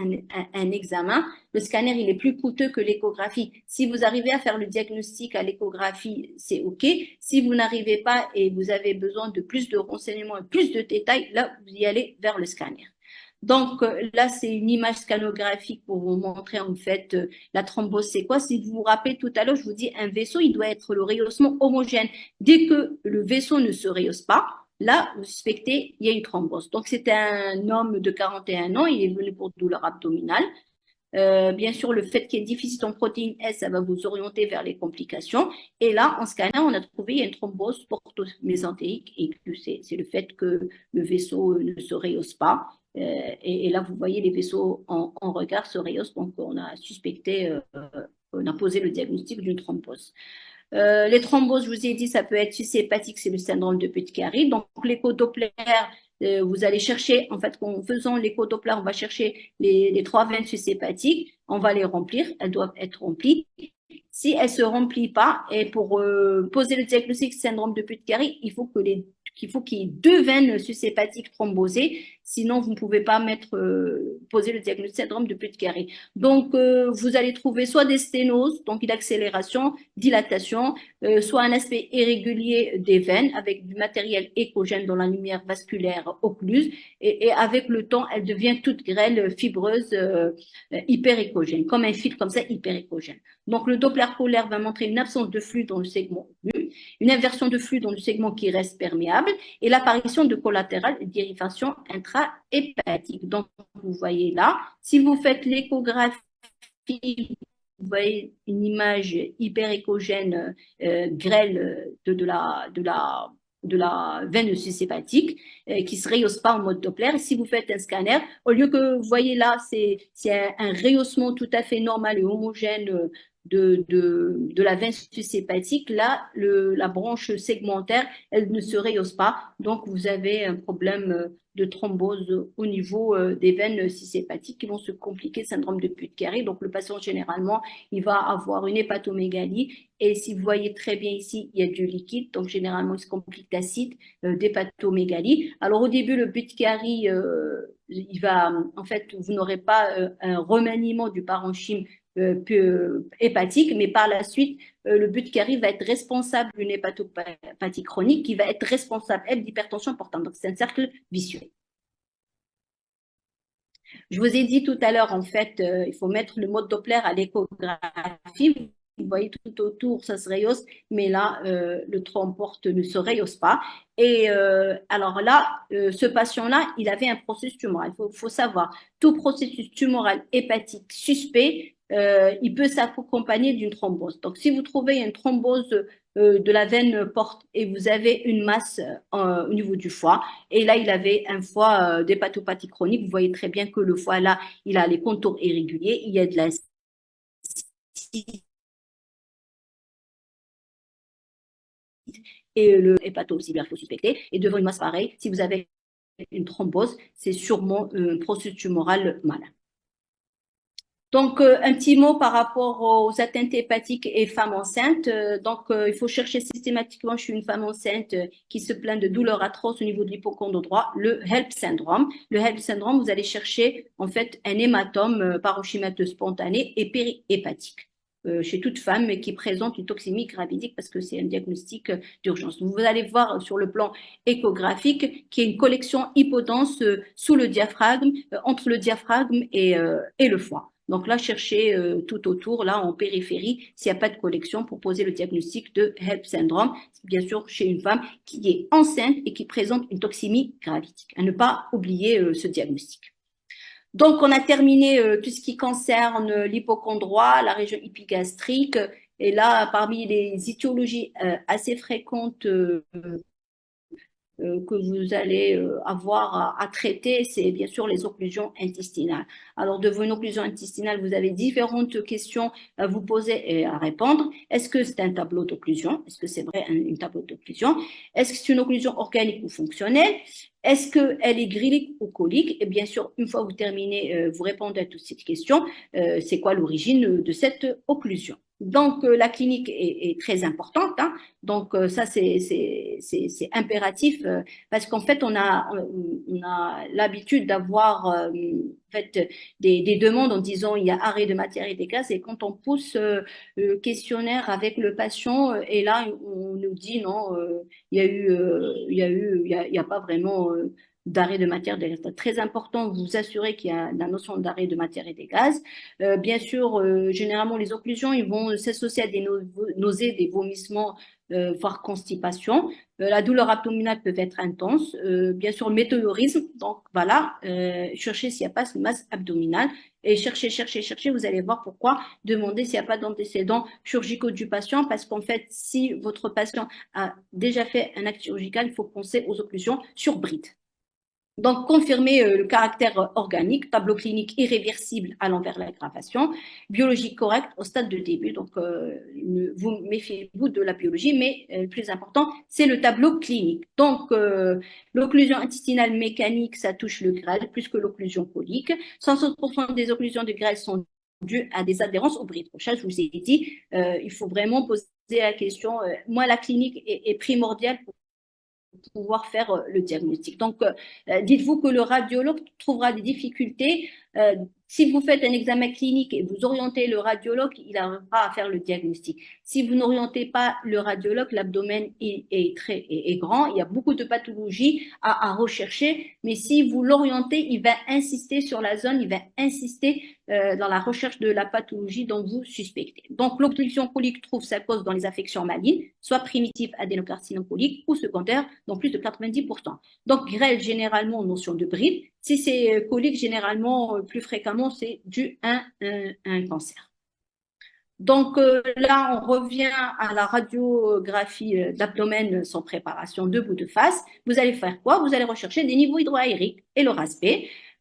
un examen, le scanner, il est plus coûteux que l'échographie. Si vous arrivez à faire le diagnostic à l'échographie, c'est OK. Si vous n'arrivez pas et vous avez besoin de plus de renseignements et plus de détails, là, vous y allez vers le scanner. Donc là, c'est une image scanographique pour vous montrer en fait la thrombose, c'est quoi. Si vous vous rappelez tout à l'heure, je vous dis un vaisseau, il doit être le rehaussement homogène. Dès que le vaisseau ne se rehausse pas, là, vous suspectez, il y a une thrombose. Donc, c'est un homme de 41 ans, il est venu pour douleur abdominale. Bien sûr, le fait qu'il y ait déficit en protéine S, ça va vous orienter vers les complications. Et là, en scannant, on a trouvé une thrombose porto-mésenterique et que c'est le fait que le vaisseau ne se rehausse pas. Et là, vous voyez les vaisseaux en regard se rehaussent, donc on a suspecté, on a posé le diagnostic d'une thrombose. Les thromboses, je vous ai dit, ça peut être sucé hépatique, c'est le syndrome de Budd-Chiari. Donc, l'écho-Doppler, vous allez chercher, en fait, en faisant l'écho-Doppler, on va chercher les 3 veines sucées-hépatiques, on va les remplir, elles doivent être remplies. Si elles ne se remplissent pas, et pour poser le diagnostic syndrome de Budd-Chiari, il faut qu'il y ait 2 veines sucées-hépatiques thrombosées, sinon vous ne pouvez pas poser le diagnostic syndrome de Budd-Chiari. Donc, vous allez trouver soit des sténoses, donc une accélération, dilatation, soit un aspect irrégulier des veines avec du matériel échogène dans la lumière vasculaire occluse, et avec le temps, elle devient toute grêle, fibreuse, hyper échogène, comme un fil comme ça, hyper échogène. Donc, le Doppler polaire va montrer une absence de flux dans le segment aigu, une inversion de flux dans le segment qui reste perméable et l'apparition de collatéral et dérivation intra-hépatique. Donc, vous voyez là, si vous faites l'échographie, vous voyez une image hyper échogène grêle de la veine suchépatique qui ne se rehausse pas en mode Doppler. Si vous faites un scanner, au lieu que vous voyez là, c'est un rehaussement tout à fait normal et homogène de la veine suchépatique, là, la branche segmentaire, elle ne se rehausse pas. Donc, vous avez un problème de thrombose au niveau des veines suchépatiques qui vont se compliquer, syndrome de Budd-Chiari. Donc, le patient, généralement, il va avoir une hépatomégalie. Et si vous voyez très bien ici, il y a du liquide. Donc, généralement, il se complique d'acide, d'hépatomégalie. Alors, au début, le Budd-Chiari, en fait, vous n'aurez pas un remaniement du parenchyme hépatique, mais par la suite, le Budd-Chiari va être responsable d'une hépatopathie chronique qui va être responsable, elle, d'hypertension importante. Donc, c'est un cercle vicieux. Je vous ai dit tout à l'heure, en fait, il faut mettre le mode Doppler à l'échographie. Vous voyez tout autour, ça se rehausse, mais là, le tronc porte ne se rehausse pas. Et alors là, ce patient-là, il avait un processus tumoral. Il faut savoir, tout processus tumoral hépatique suspect, il peut s'accompagner d'une thrombose. Donc, si vous trouvez une thrombose de la veine porte et vous avez une masse au niveau du foie, et là, il avait un foie d'hépatopathie chronique, vous voyez très bien que le foie, là, il a les contours irréguliers, il y a de la et le hépatosiliaire, il faut suspecter. Et devant une masse pareille, si vous avez une thrombose, c'est sûrement un processus tumoral malin. Donc, un petit mot par rapport aux atteintes hépatiques et femmes enceintes. Donc, il faut chercher systématiquement chez une femme enceinte qui se plaint de douleurs atroces au niveau de l'hypocondre droit, le HELP syndrome. Le HELP syndrome, vous allez chercher en fait un hématome parenchymateux spontané et périhépatique chez toute femme qui présente une toxémie gravidique parce que c'est un diagnostic d'urgence. Vous allez voir sur le plan échographique qu'il y a une collection hypodense sous le diaphragme, entre le diaphragme et le foie. Donc là, cherchez tout autour, là en périphérie, s'il n'y a pas de collection pour poser le diagnostic de HELP syndrome, bien sûr chez une femme qui est enceinte et qui présente une toxémie gravidique. À ne pas oublier ce diagnostic. Donc, on a terminé tout ce qui concerne l'hypocondroit, la région épigastrique. Et là, parmi les étiologies assez fréquentes que vous allez avoir à traiter, c'est bien sûr les occlusions intestinales. Alors, devant une occlusion intestinale, vous avez différentes questions à vous poser et à répondre. Est-ce que c'est un tableau d'occlusion? Est-ce que c'est vrai un tableau d'occlusion? Est-ce que c'est une occlusion organique ou fonctionnelle? Est-ce qu'elle est grylique ou colique? Et bien sûr, une fois que vous terminez, vous répondez à toutes ces questions. C'est quoi l'origine de cette occlusion? Donc, la clinique est très importante, hein. Donc, ça, c'est impératif parce qu'en fait, on a l'habitude d'avoir en fait, des demandes en disant il y a arrêt de matière et des gaz. Et quand on pousse le questionnaire avec le patient, et là, on nous dit non, il y a pas vraiment d'arrêt de matière et des gaz. C'est très important de vous assurer qu'il y a la notion d'arrêt de matière et des gaz. Bien sûr, généralement, les occlusions, ils vont s'associer à des nausées, des vomissements, voire constipation. La douleur abdominale peut être intense. Bien sûr, le météorisme. Donc, voilà, cherchez s'il n'y a pas de masse abdominale. Et cherchez, cherchez, cherchez. Vous allez voir pourquoi. Demandez s'il n'y a pas d'antécédents chirurgicaux du patient. Parce qu'en fait, si votre patient a déjà fait un acte chirurgical, il faut penser aux occlusions sur bride. Donc, confirmer le caractère organique, tableau clinique irréversible allant vers l'aggravation, biologie correcte au stade de début. Donc, vous méfiez-vous de la biologie, mais le plus important, c'est le tableau clinique. Donc, l'occlusion intestinale mécanique, ça touche le grêle plus que l'occlusion colique. 160% des occlusions de grêle sont dues à des adhérences au bris de crochage. Je vous ai dit, il faut vraiment poser la question. Moi, la clinique est primordiale pour pouvoir faire le diagnostic. Donc, dites-vous que le radiologue trouvera des difficultés. Si vous faites un examen clinique et vous orientez le radiologue, il arrivera à faire le diagnostic. Si vous n'orientez pas le radiologue, l'abdomen est grand, il y a beaucoup de pathologies à rechercher, mais si vous l'orientez, il va insister sur la zone, il va insister dans la recherche de la pathologie dont vous suspectez. Donc, l'obstruction colique trouve sa cause dans les affections malignes, soit primitive adénocarcinome colique ou secondaire, dans plus de 90%. Donc, grêle, généralement, notion de bride. Si c'est colique, généralement, plus fréquemment, c'est dû à un cancer. Donc là, on revient à la radiographie d'abdomen sans préparation debout de face. Vous allez faire quoi? Vous allez rechercher des niveaux hydroaériques et le RASP,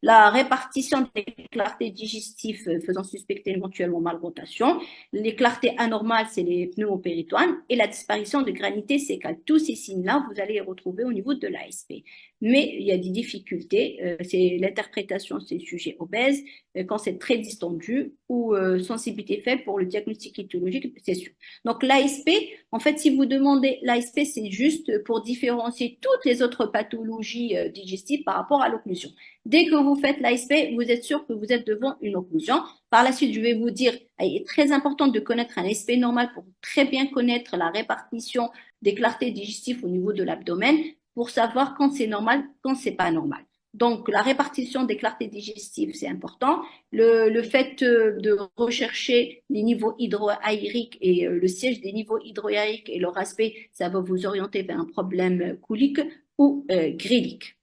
la répartition des clartés digestives faisant suspecter éventuellement malrotation, les clartés anormales, c'est les pneumopéritoines, et la disparition de granité sécale. Tous ces signes-là, vous allez les retrouver au niveau de l'ASP. Mais il y a des difficultés, c'est l'interprétation, c'est le sujet obèse, quand c'est très distendu ou sensibilité faible pour le diagnostic étiologique, c'est sûr. Donc l'ASP, en fait, si vous demandez l'ASP, c'est juste pour différencier toutes les autres pathologies digestives par rapport à l'occlusion. Dès que vous faites l'ASP, vous êtes sûr que vous êtes devant une occlusion. Par la suite, je vais vous dire, il est très important de connaître un ASP normal pour très bien connaître la répartition des clartés digestives au niveau de l'abdomen pour savoir quand c'est normal, quand c'est pas normal. Donc, la répartition des clartés digestives, c'est important. Le fait de rechercher les niveaux hydroaériques et le siège des niveaux hydroaériques et leur aspect, ça va vous orienter vers un problème colique ou grélique.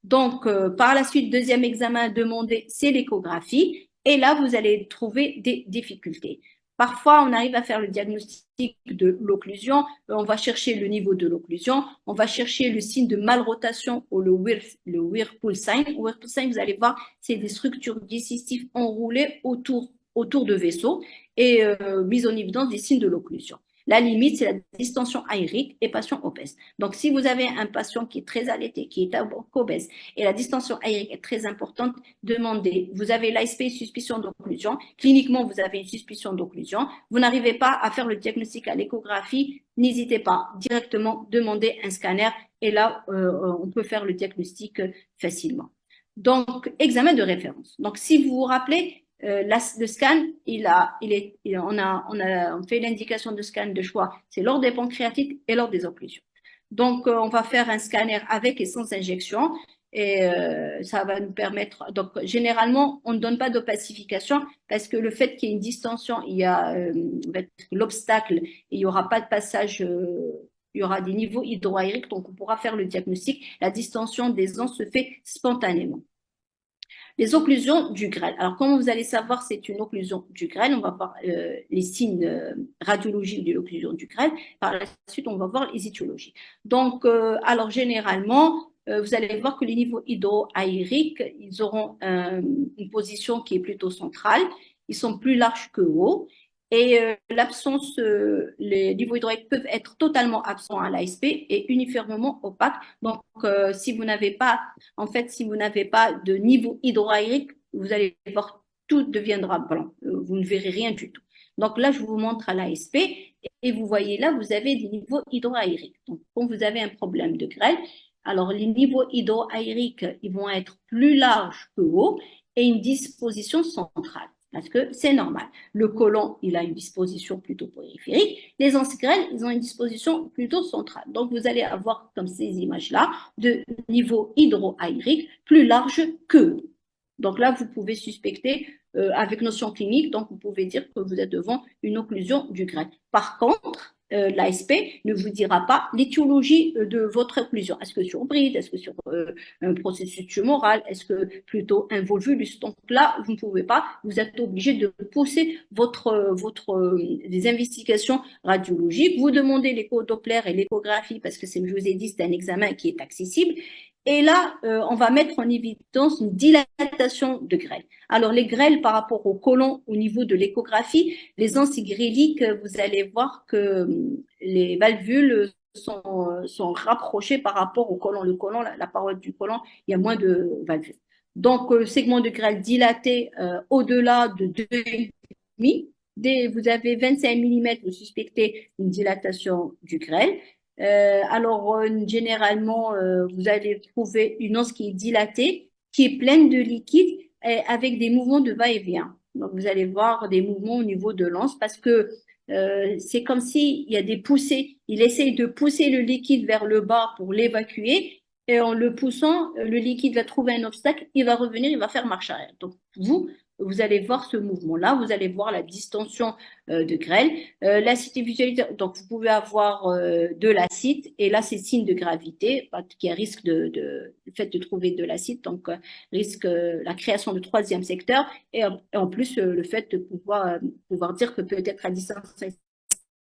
Donc, par la suite, deuxième examen demandé, c'est l'échographie. Et là, vous allez trouver des difficultés. Parfois, on arrive à faire le diagnostic de l'occlusion, on va chercher le niveau de l'occlusion, on va chercher le signe de malrotation ou le Whirlpool sign. Whirlpool sign, vous allez voir, c'est des structures digestives enroulées autour de vaisseaux et mise en évidence des signes de l'occlusion. La limite, c'est la distension aérique et patient obèse. Donc, si vous avez un patient qui est très allaité, qui est obèse, et la distension aérique est très importante, demandez. Vous avez l'ASP, suspicion d'occlusion. Cliniquement, vous avez une suspicion d'occlusion. Vous n'arrivez pas à faire le diagnostic à l'échographie, n'hésitez pas, directement demander un scanner et là, on peut faire le diagnostic facilement. Donc, examen de référence. Donc, si vous vous rappelez, le scan, on fait l'indication de scan de choix, c'est lors des pancréatites et lors des occlusions. Donc, on va faire un scanner avec et sans injection et ça va nous permettre. Donc, généralement, on ne donne pas d'opacification parce que le fait qu'il y ait une distension, il y a l'obstacle, il n'y aura pas de passage. Il y aura des niveaux hydroaériques, donc on pourra faire le diagnostic. La distension des os se fait spontanément. Les occlusions du grêle. Alors, comment vous allez savoir c'est une occlusion du grêle? On va voir les signes radiologiques de l'occlusion du grêle. Par la suite, on va voir les étiologies. Donc, alors généralement, vous allez voir que les niveaux hydroaériques, ils auront une position qui est plutôt centrale. Ils sont plus larges que hauts. Et l'absence, les niveaux hydrauliques peuvent être totalement absents à l'ASP et uniformément opaques. Donc, si vous n'avez pas, en fait, si vous n'avez pas de niveau hydroaérique, vous allez voir tout deviendra blanc. Vous ne verrez rien du tout. Donc là, je vous montre à l'ASP et vous voyez là, vous avez des niveaux hydroaériques. Donc, quand vous avez un problème de grêle, alors les niveaux hydroaériques, ils vont être plus larges que haut et une disposition centrale. Parce que c'est normal. Le côlon, il a une disposition plutôt périphérique. Les anses grêles, ils ont une disposition plutôt centrale. Donc, vous allez avoir comme ces images-là de niveau hydroaérique plus large que haut. Donc là, vous pouvez suspecter avec notion clinique, donc vous pouvez dire que vous êtes devant une occlusion du grêle. Par contre, l'ASP ne vous dira pas l'étiologie de votre occlusion. Est-ce que sur bride, est-ce que sur un processus tumoral, est-ce que plutôt un volvulus? Donc là, vous ne pouvez pas, vous êtes obligé de pousser des investigations radiologiques. Vous demandez l'écho-Doppler et l'échographie parce que, je vous ai dit, c'est un examen qui est accessible. Et là, on va mettre en évidence une dilatation de grêle. Alors, les grêles par rapport au côlon, au niveau de l'échographie, les anses gréliques, vous allez voir que les valvules sont rapprochées par rapport au côlon. Le côlon, la paroi du côlon, il y a moins de valvules. Donc, segment de grêle dilaté au-delà de 2,5. Vous avez 25 mm, vous suspectez une dilatation du grêle. Généralement, vous allez trouver une anse qui est dilatée, qui est pleine de liquide, avec des mouvements de va-et-vient. Donc, vous allez voir des mouvements au niveau de l'anse parce que c'est comme s'il y a des poussées. Il essaye de pousser le liquide vers le bas pour l'évacuer. Et en le poussant, le liquide va trouver un obstacle, il va revenir, il va faire marche arrière. Donc, vous allez voir ce mouvement-là, vous allez voir la distension de grêle. L'acide visualisé, donc vous pouvez avoir de l'acide, et là c'est signe de gravité, qui a risque le fait de trouver de l'acide, donc risque la création de troisième secteur, et en plus le fait de pouvoir dire que peut-être à distance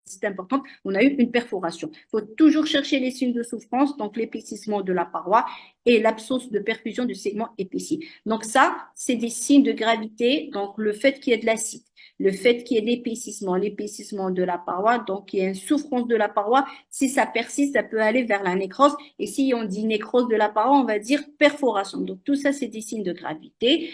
c'est important, on a eu une perforation. Il faut toujours chercher les signes de souffrance, donc l'épaississement de la paroi et l'absence de perfusion du segment épaissi. Donc ça, c'est des signes de gravité, donc le fait qu'il y ait de l'acide, le fait qu'il y ait l'épaississement de la paroi, donc il y a une souffrance de la paroi. Si ça persiste, ça peut aller vers la nécrose. Et si on dit nécrose de la paroi, on va dire perforation. Donc tout ça, c'est des signes de gravité.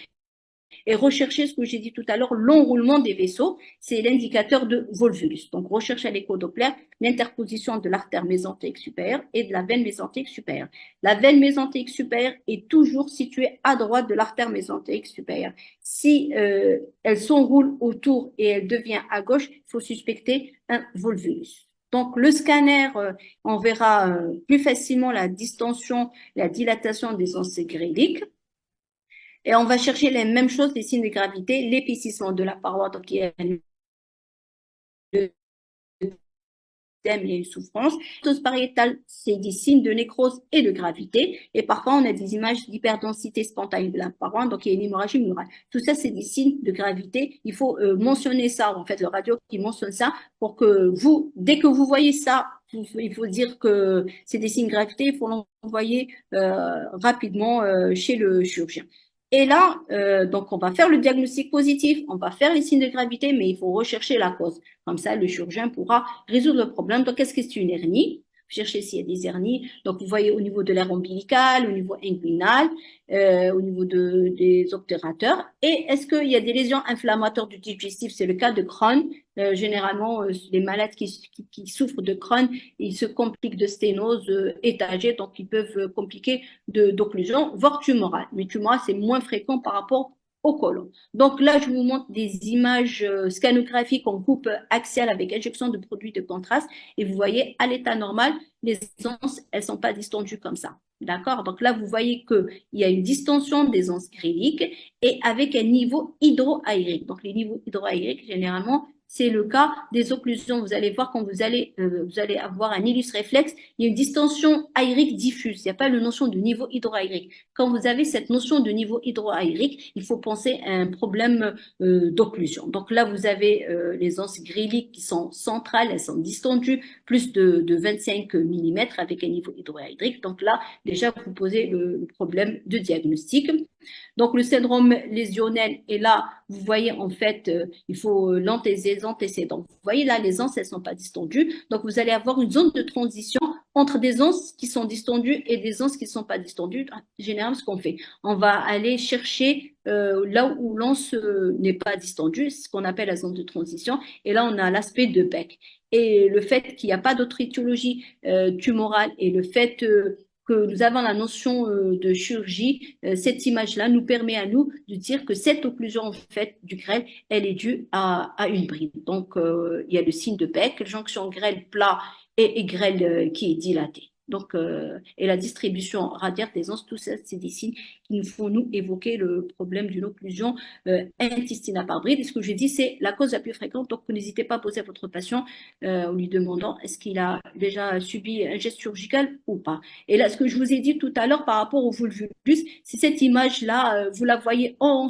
Et rechercher ce que j'ai dit tout à l'heure, l'enroulement des vaisseaux, c'est l'indicateur de volvulus. Donc, recherche à l'écho-Doppler l'interposition de l'artère mésentérique supérieure et de la veine mésentérique supérieure. La veine mésentérique supérieure est toujours située à droite de l'artère mésentérique supérieure. Si elle s'enroule autour et elle devient à gauche, il faut suspecter un volvulus. Donc, le scanner, on verra plus facilement la distension, la dilatation des anses gréliques. Et on va chercher les mêmes choses, les signes de gravité, l'épaississement de la paroi, donc il y a une souffrance. L'hypotose pariétale, c'est des signes de nécrose et de gravité. Et parfois, on a des images d'hyperdensité spontanée de la paroi, donc il y a une hémorragie murale. Tout ça, c'est des signes de gravité. Il faut mentionner ça, en fait, le radio qui mentionne ça, pour que vous, dès que vous voyez ça, il faut dire que c'est des signes de gravité, il faut l'envoyer rapidement chez le chirurgien. Et là, donc on va faire le diagnostic positif, on va faire les signes de gravité, mais il faut rechercher la cause. Comme ça, le chirurgien pourra résoudre le problème. Donc, qu'est-ce que c'est une hernie? Cherchez s'il y a des hernies. Donc, vous voyez au niveau de l'aire ombilicale, au niveau inguinal, au niveau des obturateurs. Et est-ce qu'il y a des lésions inflammatoires du digestif? C'est le cas de Crohn. Généralement, les malades qui souffrent de Crohn, ils se compliquent de sténose étagée, donc ils peuvent compliquer d'occlusion, voire tumorale. Mais tumorale, c'est moins fréquent par rapport au côlon. Donc là, je vous montre des images scanographiques en coupe axiale avec injection de produits de contraste. Et vous voyez, à l'état normal, les anses, elles sont pas distendues comme ça. D'accord? Donc là, vous voyez qu'il y a une distension des anses gréliques et avec un niveau hydroaérique. Donc les niveaux hydroaériques, généralement, c'est le cas des occlusions. Vous allez voir quand vous allez avoir un ilus réflexe, il y a une distension aérique diffuse. Il n'y a pas la notion de niveau hydroaérique. Quand vous avez cette notion de niveau hydroaérique, il faut penser à un problème d'occlusion. Donc là, vous avez les anses gréliques qui sont centrales, elles sont distendues, plus de 25 mm avec un niveau hydroaérique. Donc là, déjà, vous posez le problème de diagnostic. Donc, le syndrome lésionnel est là, vous voyez, en fait, il faut l'antécédent. Vous voyez là, les anses, elles ne sont pas distendues. Donc, vous allez avoir une zone de transition entre des onces qui sont distendues et des onces qui ne sont pas distendues. Généralement, ce qu'on fait, on va aller chercher là où l'once n'est pas distendue, c'est ce qu'on appelle la zone de transition. Et là, on a l'aspect de bec. Et le fait qu'il n'y a pas d'autre étiologie tumorale et le fait que nous avons la notion de chirurgie, cette image-là nous permet à nous de dire que cette occlusion en fait du grêle, elle est due à une bride. Donc, il y a le signe de bec, jonction grêle plat et grêle qui est dilatée. Donc, et la distribution radiaire des onces, tout ça, c'est des signes qui nous font nous évoquer le problème d'une occlusion intestinale par bride. Et ce que je dis, c'est la cause la plus fréquente. Donc, n'hésitez pas à poser à votre patient en lui demandant est-ce qu'il a déjà subi un geste chirurgical ou pas. Et là, ce que je vous ai dit tout à l'heure par rapport au volvulus, c'est cette image-là, vous la voyez en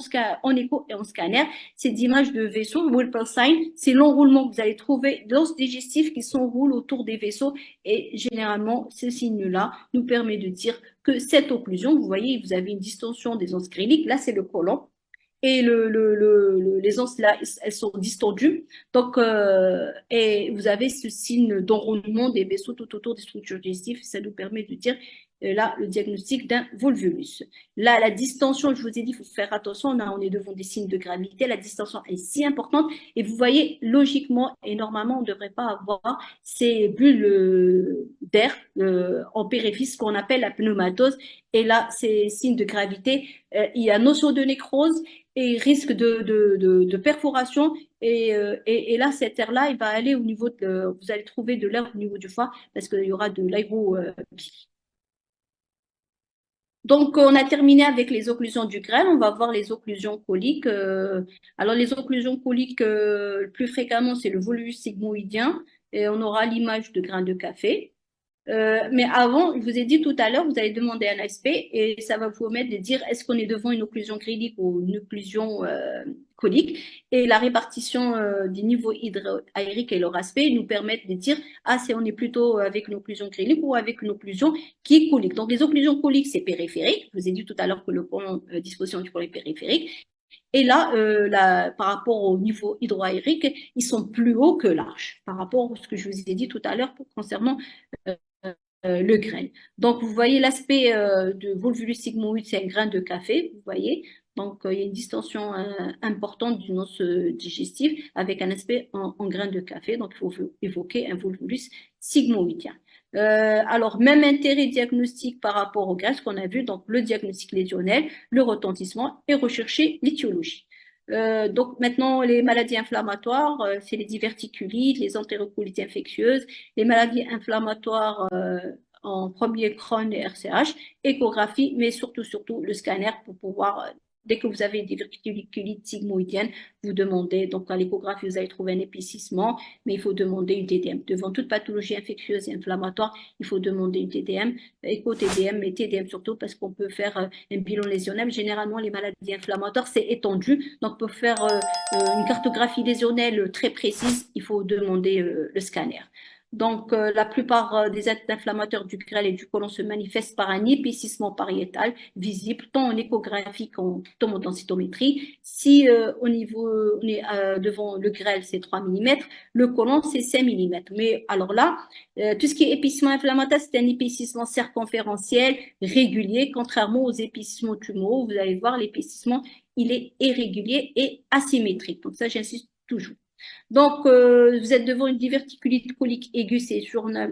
écho et en scanner, cette image de vaisseau, Whipple sign, c'est l'enroulement que vous allez trouver d'os digestifs qui s'enroulent autour des vaisseaux et généralement, ce signe-là nous permet de dire que cette occlusion, vous voyez, vous avez une distension des os gréliques, là c'est le côlon, et les onces là, elles sont distendues. Donc, et vous avez ce signe d'enroulement des vaisseaux tout autour des structures digestives. Ça nous permet de dire là le diagnostic d'un volvulus. Là, la distension, je vous ai dit, il faut faire attention. Là, on est devant des signes de gravité. La distension est si importante. Et vous voyez, logiquement et normalement, on ne devrait pas avoir ces bulles d'air en périphérie, ce qu'on appelle la pneumatose. Et là, ces signes de gravité, il y a notion de nécrose et risque de perforation. Et là, cet air-là, il va aller au niveau vous allez trouver de l'air au niveau du foie parce qu'il y aura de l'aérobie. Donc, on a terminé avec les occlusions du grêle. On va voir les occlusions coliques. Alors, les occlusions coliques, le plus fréquemment, c'est le volvulus sigmoïdien. Et on aura l'image de grains de café. Mais avant, je vous ai dit tout à l'heure, vous allez demander un aspect et ça va vous permettre de dire est-ce qu'on est devant une occlusion grélique ou une occlusion colique. Et la répartition des niveaux hydroaériques et leur aspect nous permettent de dire si on est plutôt avec une occlusion grélique ou avec une occlusion qui est colique. Donc les occlusions coliques, c'est périphérique. Je vous ai dit tout à l'heure que le côlon, disposition du côlon est périphérique. Et là, par rapport au niveau hydroaérique, ils sont plus hauts que larges par rapport à ce que je vous ai dit tout à l'heure concernant le grêle. Donc, vous voyez l'aspect de volvulus sigmoïde, c'est un grain de café, vous voyez. Donc, il y a une distension importante d'une os digestive avec un aspect en grain de café. Donc, il faut évoquer un volvulus sigmoïdien. Alors, même intérêt diagnostique par rapport au grêle, ce qu'on a vu, donc le diagnostic lésionnel, le retentissement et rechercher l'étiologie. Donc maintenant, les maladies inflammatoires, c'est les diverticulites, les entérocolites infectieuses, les maladies inflammatoires en premier Crohn et RCH, échographie, mais surtout le scanner pour pouvoir, dès que vous avez une diverticulite sigmoïdienne, vous demandez, donc à l'échographie, vous allez trouver un épaississement, mais il faut demander une TDM. Devant toute pathologie infectieuse et inflammatoire, il faut demander une TDM, écho-TDM, mais TDM surtout parce qu'on peut faire un bilan lésionnel. Généralement, les maladies inflammatoires, c'est étendu, donc pour faire une cartographie lésionnelle très précise, il faut demander le scanner. Donc, la plupart des actes inflammateurs du grêle et du côlon se manifestent par un épaississement pariétal visible, tant en échographie qu'en tomodensitométrie. Si au niveau, on est devant le grêle, c'est 3 mm, le côlon, c'est 5 mm. Mais alors là, tout ce qui est épaississement inflammatoire, c'est un épaississement circonférentiel régulier, contrairement aux épaississements tumoraux. Vous allez voir, l'épaississement, il est irrégulier et asymétrique. Donc ça, j'insiste toujours. Donc, vous êtes devant une diverticulite colique aiguë, c'est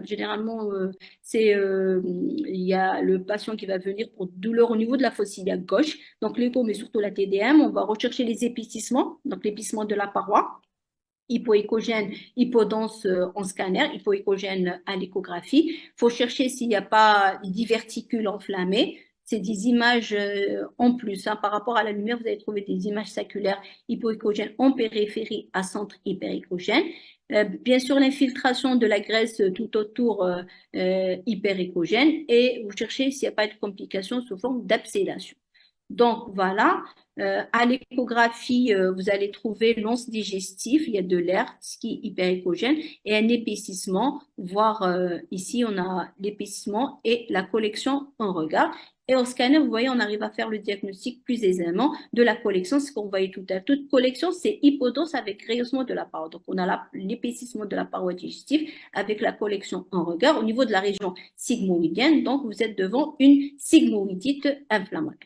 généralement, il y a le patient qui va venir pour douleur au niveau de la fosse iliaque gauche, donc l'écho, mais surtout la TDM. On va rechercher les épaississements, donc l'épaississement de la paroi, hypoéchogène, hypodense en scanner, hypoéchogène à l'échographie. Il faut chercher s'il n'y a pas des diverticules enflammés. C'est des images en plus. Par rapport à la lumière, vous allez trouver des images saculaires hypoéchogènes en périphérie à centre hyperéchogène. Bien sûr, l'infiltration de la graisse tout autour hyperéchogène et vous cherchez s'il n'y a pas de complications sous forme d'absédation. Donc, voilà. À l'échographie, vous allez trouver l'once digestif, il y a de l'air, ce qui est hyperéchogène, et un épaississement, voire ici, on a l'épaississement et la collection en regard. Et au scanner, vous voyez, on arrive à faire le diagnostic plus aisément de la collection, ce qu'on voyait tout à l'heure. Toute collection, c'est hypodonce avec rehaussement de la paroi. Donc, on a l'épaississement de la paroi digestive avec la collection en regard au niveau de la région sigmoïdienne. Donc, vous êtes devant une sigmoïdite inflammatoire.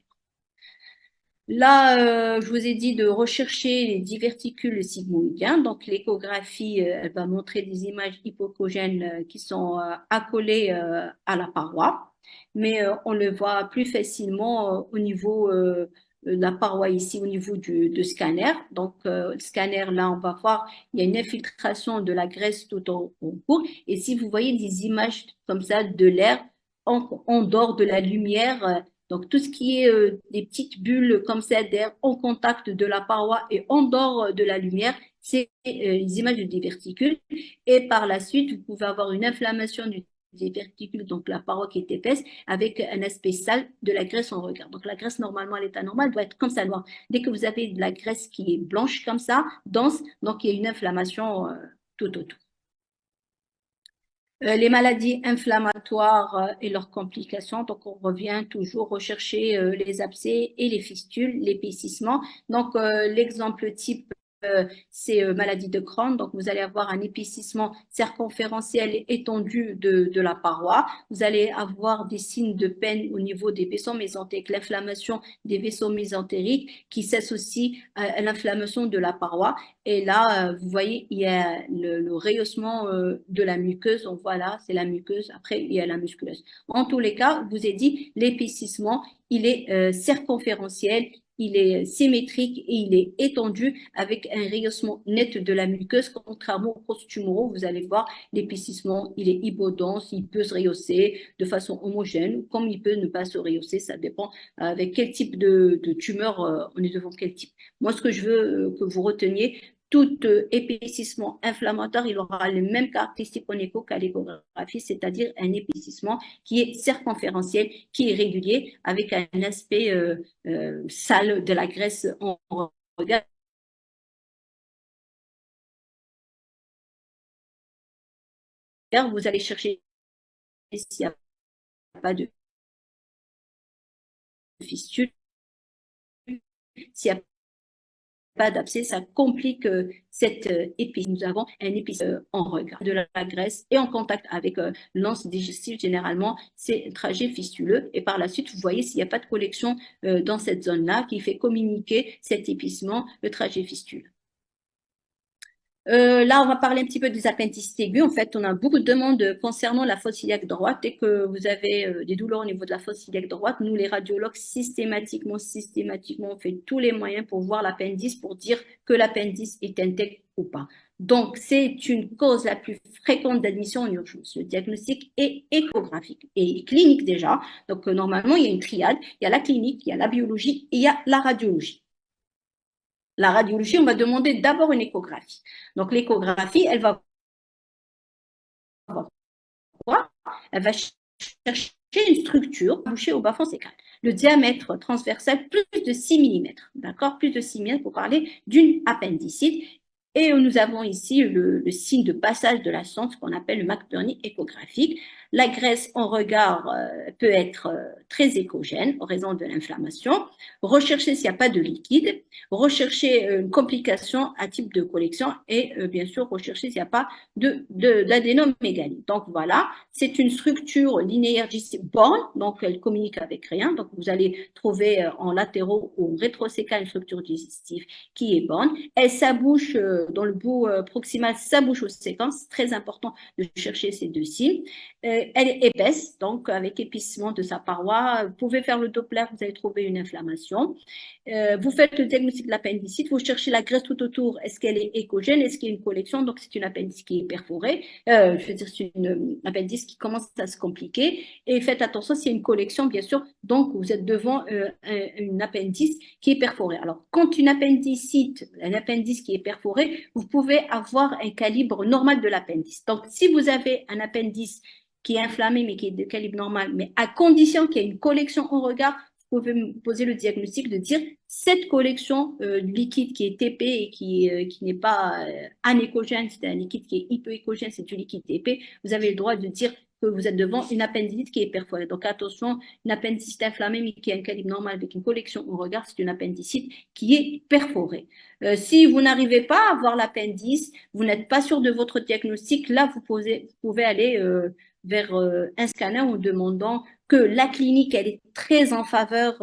Là, je vous ai dit de rechercher les diverticules sigmoïdiens. Donc, l'échographie, elle va montrer des images hypocogènes qui sont accolées à la paroi, mais on le voit plus facilement au niveau de la paroi ici, au niveau du scanner. Donc, le scanner, là, on va voir, il y a une infiltration de la graisse tout au cours. Et si vous voyez des images comme ça de l'air en dehors de la lumière, donc, tout ce qui est des petites bulles comme ça d'air en contact de la paroi et en dehors de la lumière, c'est les images de diverticules. Et par la suite, vous pouvez avoir une inflammation du diverticule, donc la paroi qui est épaisse, avec un aspect sale de la graisse en regard. Donc, la graisse, normalement, à l'état normal, doit être comme ça, noire. Dès que vous avez de la graisse qui est blanche comme ça, dense, donc il y a une inflammation tout autour. Les maladies inflammatoires et leurs complications, donc on revient toujours rechercher les abcès et les fistules, l'épaississement. Donc l'exemple type, c'est maladie de Crohn. Donc vous allez avoir un épaississement circonférentiel étendu de la paroi. Vous allez avoir des signes de peine au niveau des vaisseaux mésentériques, l'inflammation des vaisseaux mésentériques qui s'associe à l'inflammation de la paroi. Et là, vous voyez, il y a le rehaussement de la muqueuse. On voit là, c'est la muqueuse. Après, il y a la musculeuse. En tous les cas, je vous ai dit, l'épaississement, il est circonférentiel, il est symétrique et il est étendu avec un rehaussement net de la muqueuse. Contrairement au post-tumoraux, vous allez voir, l'épaississement, il est hypodense, il peut se rehausser de façon homogène, comme il peut ne pas se rehausser. Ça dépend avec quel type de tumeur on est devant quel type. Moi, ce que je veux que vous reteniez, tout épaississement inflammatoire, il aura les mêmes caractéristiques en écho qu'à l'échographie, c'est-à-dire un épaississement qui est circonférentiel, qui est régulier, avec un aspect sale de la graisse en regard. Vous allez chercher s'il n'y a pas de fistule, s'il n'y a pas d'abcès, ça complique cette épice. Nous avons un épice en regard de la graisse et en contact avec l'anse digestive. Généralement, c'est trajet fistuleux. Et par la suite, vous voyez s'il n'y a pas de collection dans cette zone-là qui fait communiquer cet épicement, le trajet fistuleux. Là, on va parler un petit peu des appendicites aigus. En fait, on a beaucoup de demandes concernant la fosse iliaque droite. Dès que vous avez des douleurs au niveau de la fosse iliaque droite, nous, les radiologues, systématiquement, on fait tous les moyens pour voir l'appendice, pour dire que l'appendice est intègre ou pas. Donc, c'est une cause la plus fréquente d'admission en urgence. Le diagnostic est échographique et clinique déjà. Donc, normalement, il y a une triade. Il y a la clinique, il y a la biologie et il y a la radiologie. La radiologie, on va demander d'abord une échographie. Donc, l'échographie, elle va voir quoi? Elle va chercher une structure bouchée au bas-fond sécal. Le diamètre transversal, plus de 6 mm. D'accord? Plus de 6 mm pour parler d'une appendicite. Et nous avons ici le signe de passage de la sonde, qu'on appelle le McBurney échographique. La graisse en regard peut être très échogène en raison de l'inflammation. Rechercher s'il n'y a pas de liquide. Rechercher une complication à type de collection et bien sûr rechercher s'il n'y a pas d'adénomégalie. Donc voilà, c'est une structure linéaire borne, donc elle communique avec rien. Donc vous allez trouver en latéraux ou rétrosécal une structure digestive qui est borne. Elle s'abouche dans le bout proximal, s'abouche aux séquences. Très important de chercher ces deux signes. Elle est épaisse, donc avec épaississement de sa paroi. Vous pouvez faire le Doppler, vous allez trouver une inflammation. Vous faites le diagnostic de l'appendicite, vous cherchez la graisse tout autour, est-ce qu'elle est échogène, est-ce qu'il y a une collection, donc c'est une appendice qui est perforée, je veux dire c'est une appendice qui commence à se compliquer, et faites attention s'il y a une collection, bien sûr, donc vous êtes devant une appendice qui est perforée. Alors, quand une appendicite, un appendice qui est perforé, vous pouvez avoir un calibre normal de l'appendice. Donc, si vous avez un appendice qui est inflammé, mais qui est de calibre normal, mais à condition qu'il y ait une collection en regard, vous pouvez me poser le diagnostic de dire cette collection liquide qui est épais et qui n'est pas anéchogène, c'est un liquide qui est hypoéchogène, c'est du liquide épais, vous avez le droit de dire que vous êtes devant une appendicite qui est perforée. Donc attention, une appendicite inflammée mais qui a un calibre normal avec une collection au regard, c'est une appendicite qui est perforée. Si vous n'arrivez pas à voir l'appendice, vous n'êtes pas sûr de votre diagnostic, là vous pouvez aller vers un scanner en demandant que la clinique elle est très en faveur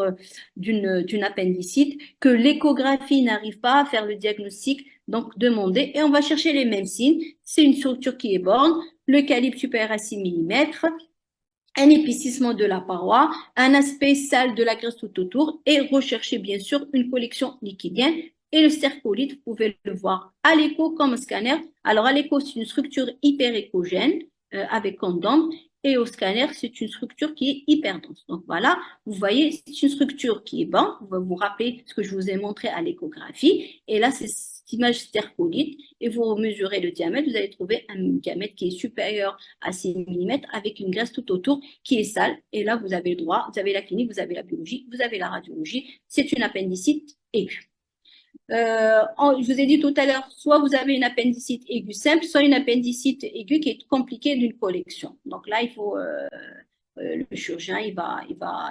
d'une appendicite, que l'échographie n'arrive pas à faire le diagnostic, donc demandez et on va chercher les mêmes signes. C'est une structure qui est borne, le calibre supérieur à 6 mm, un épaississement de la paroi, un aspect sale de la graisse tout autour et rechercher bien sûr une collection liquidienne. Et le stercolite, vous pouvez le voir à l'écho comme au scanner. Alors à l'écho, c'est une structure hyperéchogène avec condom et au scanner, c'est une structure qui est hyper dense. Donc voilà, vous voyez, c'est une structure qui est bonne. Vous vous rappelez ce que je vous ai montré à l'échographie. Et là, c'est cette image stercolite et vous mesurez le diamètre. Vous allez trouver un diamètre qui est supérieur à 6 mm avec une graisse tout autour qui est sale. Et là, vous avez le droit, vous avez la clinique, vous avez la biologie, vous avez la radiologie. C'est une appendicite aiguë. Je vous ai dit tout à l'heure, soit vous avez une appendicite aiguë simple, soit une appendicite aiguë qui est compliquée d'une collection. Donc là, il faut le chirurgien, il va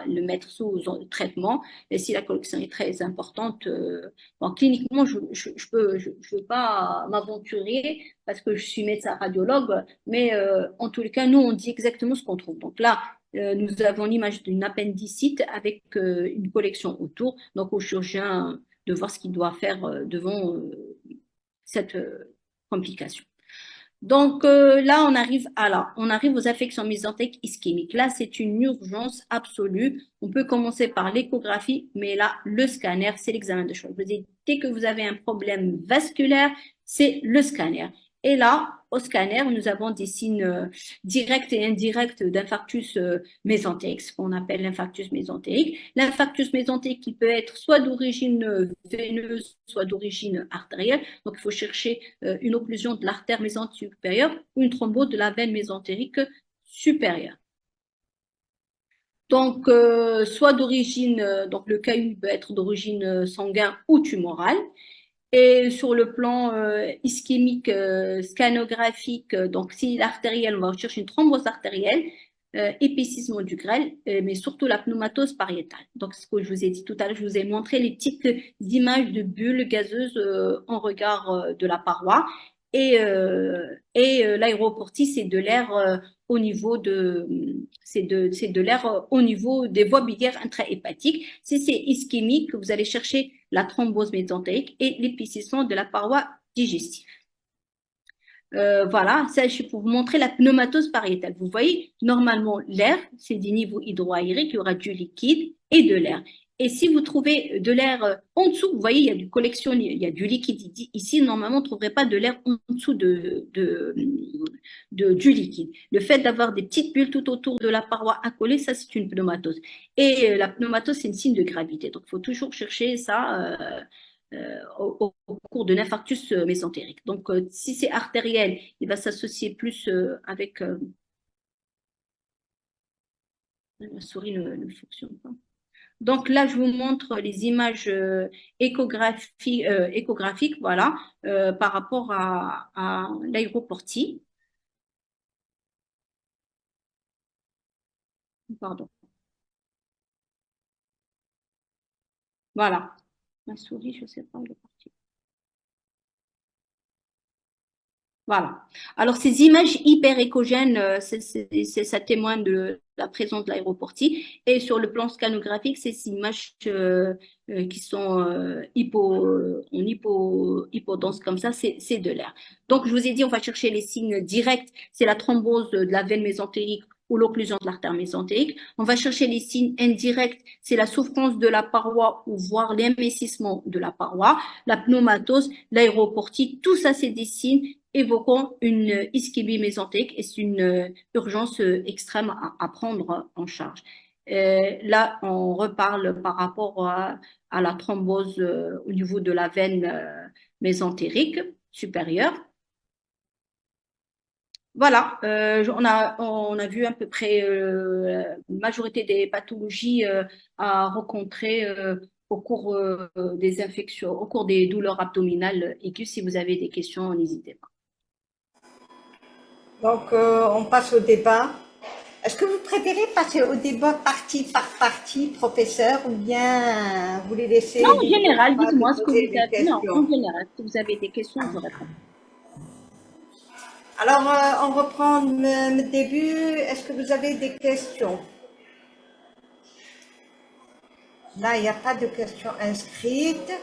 le mettre sous traitement. Et si la collection est très importante, bon, cliniquement, je veux pas m'aventurer parce que je suis médecin radiologue, mais en tous les cas, nous, on dit exactement ce qu'on trouve. Donc là, nous avons l'image d'une appendicite avec une collection autour. Donc au chirurgien de voir ce qu'il doit faire devant cette complication. Donc là, on arrive aux affections mésentériques ischémiques. Là, c'est une urgence absolue. On peut commencer par l'échographie, mais là, le scanner, c'est l'examen de choix. Je vous ai dit, dès que vous avez un problème vasculaire, c'est le scanner. Et là, au scanner, nous avons des signes directs et indirects d'infarctus mésentérique, ce qu'on appelle l'infarctus mésentérique. L'infarctus mésentérique qui peut être soit d'origine veineuse, soit d'origine artérielle. Donc, il faut chercher une occlusion de l'artère mésentérique supérieure ou une thrombose de la veine mésentérique supérieure. Donc, soit d'origine, donc le CAU peut être d'origine sanguine ou tumorale. Et sur le plan ischémique, scanographique, donc si l'artérielle, on va rechercher une thrombose artérielle, épaississement du grêle, mais surtout la pneumatose pariétale. Donc, ce que je vous ai dit tout à l'heure, je vous ai montré les petites images de bulles gazeuses en regard de la paroi. Et l'aéroportie, c'est de l'air au niveau de l'air au niveau des voies biliaires intrahépatiques. Si c'est ischémique, vous allez chercher la thrombose mésentérique et l'épaississement de la paroi digestive. Voilà, ça c'est pour vous montrer la pneumatose pariétale. Vous voyez, normalement, l'air, c'est des niveaux hydroaériques, il y aura du liquide et de l'air. Et si vous trouvez de l'air en dessous, vous voyez, il y a du collection, il y a du liquide ici. Normalement, on ne trouverait pas de l'air en dessous du liquide. Le fait d'avoir des petites bulles tout autour de la paroi accolée, ça, c'est une pneumatose. Et la pneumatose, c'est un signe de gravité. Donc, il faut toujours chercher ça au cours de l'infarctus mésentérique. Donc, si c'est artériel, il va s'associer plus avec... la souris ne fonctionne pas. Donc là, je vous montre les images échographiques, voilà, par rapport à l'aéroportie. Pardon. Voilà. Ma souris, je ne sais pas où elle est partie. Voilà. Alors, ces images hyper échogènes, ça témoigne de la présence de l'aéroportie. Et sur le plan scanographique, ces images qui sont hypodenses comme ça, c'est de l'air. Donc, je vous ai dit, on va chercher les signes directs. C'est la thrombose de la veine mésentérique ou l'occlusion de l'artère mésentérique. On va chercher les signes indirects. C'est la souffrance de la paroi ou voire l'émincissement de la paroi, la pneumatose, l'aéroportie. Tout ça, c'est des signes évoquant une ischémie mésentérique et c'est une urgence extrême à prendre en charge. Là, on reparle par rapport à la thrombose au niveau de la veine mésentérique supérieure. Voilà, on a vu à peu près la majorité des pathologies à rencontrer au cours des infections, au cours des douleurs abdominales aiguës. Si vous avez des questions, n'hésitez pas. Donc, on passe au débat. Est-ce que vous préférez passer au débat partie par partie, professeur, ou bien vous les laissez Non, en libres général, de dites-moi ce que poser vous des avez. Non, en questions? général, si vous avez des questions, je réponds. Alors, on reprend le début. Est-ce que vous avez des questions? Là, il n'y a pas de questions inscrites,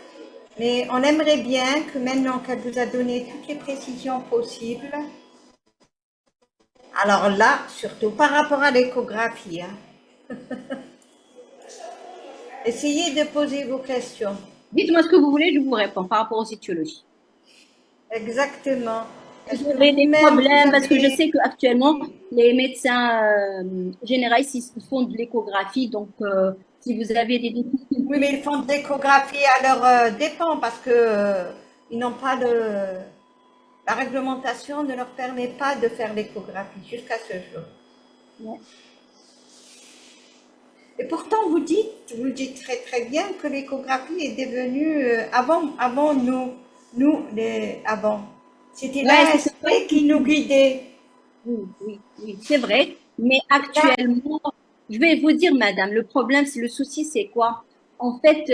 mais on aimerait bien que maintenant qu'elle vous a donné toutes les précisions possibles, alors là, surtout par rapport à l'échographie, hein, essayez de poser vos questions. Dites-moi ce que vous voulez, je vous réponds par rapport aux étiologies. Exactement. Vous Est-ce que avez des vous-même, vous problèmes, parce que je avez... sais qu'actuellement, les médecins généralistes, ils font de l'échographie. Donc, si vous avez des Oui, mais difficultés, ils font de l'échographie à leur dépens parce que ils n'ont pas de... La réglementation ne leur permet pas de faire l'échographie jusqu'à ce jour. ouais. Et pourtant, vous le dites très très bien que l'échographie est devenue, avant avant, c'était Ouais, c'était pas l'ASP qui nous possible. guidait. Oui, oui, oui, c'est vrai. Mais Et là, actuellement, je vais vous dire, madame, le problème, c'est le souci, c'est quoi? En fait,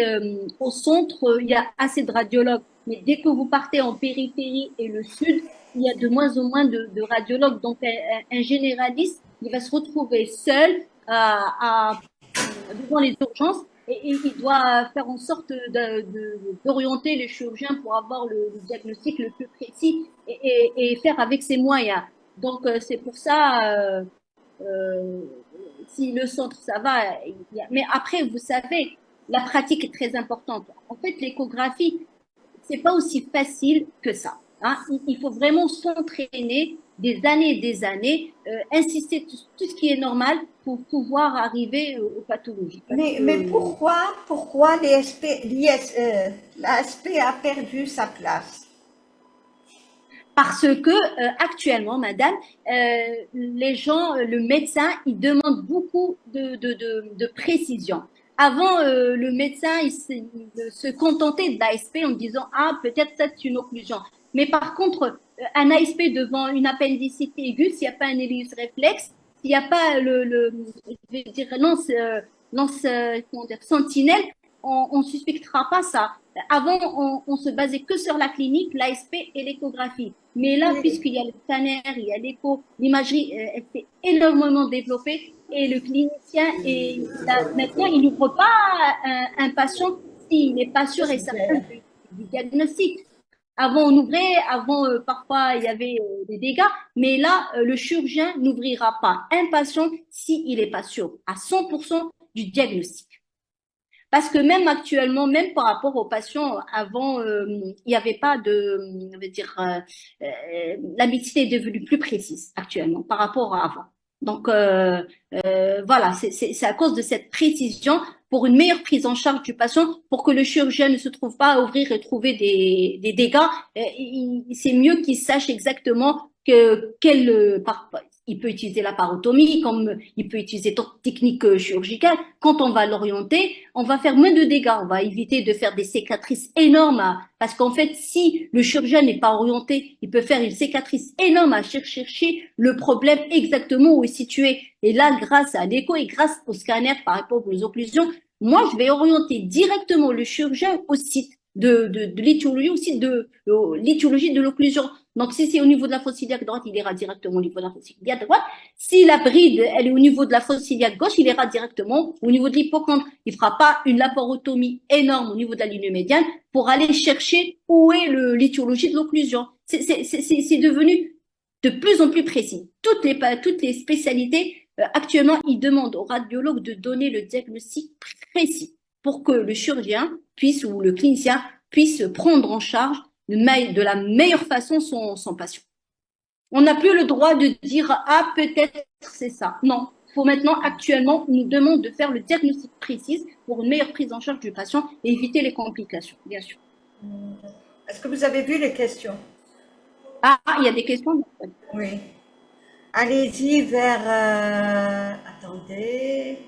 au centre, il y a assez de radiologues. Mais dès que vous partez en périphérie et le sud, il y a de moins en moins de radiologues. Donc, un généraliste, il va se retrouver seul devant les urgences et il doit faire en sorte d'orienter les chirurgiens pour avoir le diagnostic le plus précis et faire avec ses moyens. Donc, c'est pour ça, euh, si le centre, ça va. Mais après, vous savez, la pratique est très importante. En fait, l'échographie, c'est pas aussi facile que ça. Hein. Il faut vraiment s'entraîner des années, insister tout ce qui est normal pour pouvoir arriver aux pathologies. Parce mais que pourquoi l'ASP a perdu sa place? Parce que actuellement, madame, les gens, le médecin, il demande beaucoup de précision. Avant, le médecin, il se contentait de l'ASP en disant, ah, peut-être ça, c'est une occlusion. Mais par contre, un ASP devant une appendicite aiguë, s'il n'y a pas un hélice réflexe, s'il n'y a pas je vais dire, comment dire, sentinelle, on ne suspectera pas ça. Avant, on se basait que sur la clinique, l'ASP et l'échographie. Mais là, Oui, puisqu'il y a le scanner, il y a l'écho, l'imagerie, elle s'est énormément développée et le clinicien, maintenant, il n'ouvre pas un patient s'il n'est pas sûr et certain du diagnostic. Avant, on ouvrait, avant, parfois, il y avait des dégâts, mais là, le chirurgien n'ouvrira pas un patient s'il n'est pas sûr à 100% du diagnostic. Parce que même actuellement, même par rapport aux patients, avant, il n'y avait pas on va dire, la médecine est devenue plus précise actuellement par rapport à avant. Donc, voilà, c'est à cause de cette précision pour une meilleure prise en charge du patient, pour que le chirurgien ne se trouve pas à ouvrir et trouver des dégâts. C'est mieux qu'il sache exactement il peut utiliser la parotomie, comme il peut utiliser d'autres techniques chirurgicales. Quand on va l'orienter, on va faire moins de dégâts. On va éviter de faire des cicatrices énormes. Parce qu'en fait, si le chirurgien n'est pas orienté, il peut faire une cicatrice énorme à chercher le problème exactement où est situé. Et là, grâce à l'écho et grâce au scanner par rapport aux occlusions, moi, je vais orienter directement le chirurgien au site de l'étiologie, aussi de l'étiologie de l'occlusion. Donc, si c'est au niveau de la fosse iliaque droite, il ira directement au niveau de la fosse iliaque droite. Si la bride, elle est au niveau de la fosse iliaque gauche, il ira directement au niveau de l'hippocampe. Il ne fera pas une laporotomie énorme au niveau de la ligne médiane pour aller chercher où est l'étiologie de l'occlusion. C'est devenu de plus en plus précis. Toutes les spécialités, actuellement, ils demandent au radiologue de donner le diagnostic précis pour que le chirurgien puisse ou le clinicien puisse prendre en charge de la meilleure façon son patient. On n'a plus le droit de dire ah peut-être c'est ça. Non, il faut maintenant actuellement on nous demande de faire le diagnostic précis pour une meilleure prise en charge du patient et éviter les complications, bien sûr. est-ce que vous avez vu les questions? Ah, il y a des questions? Oui. Allez-y vers... attendez.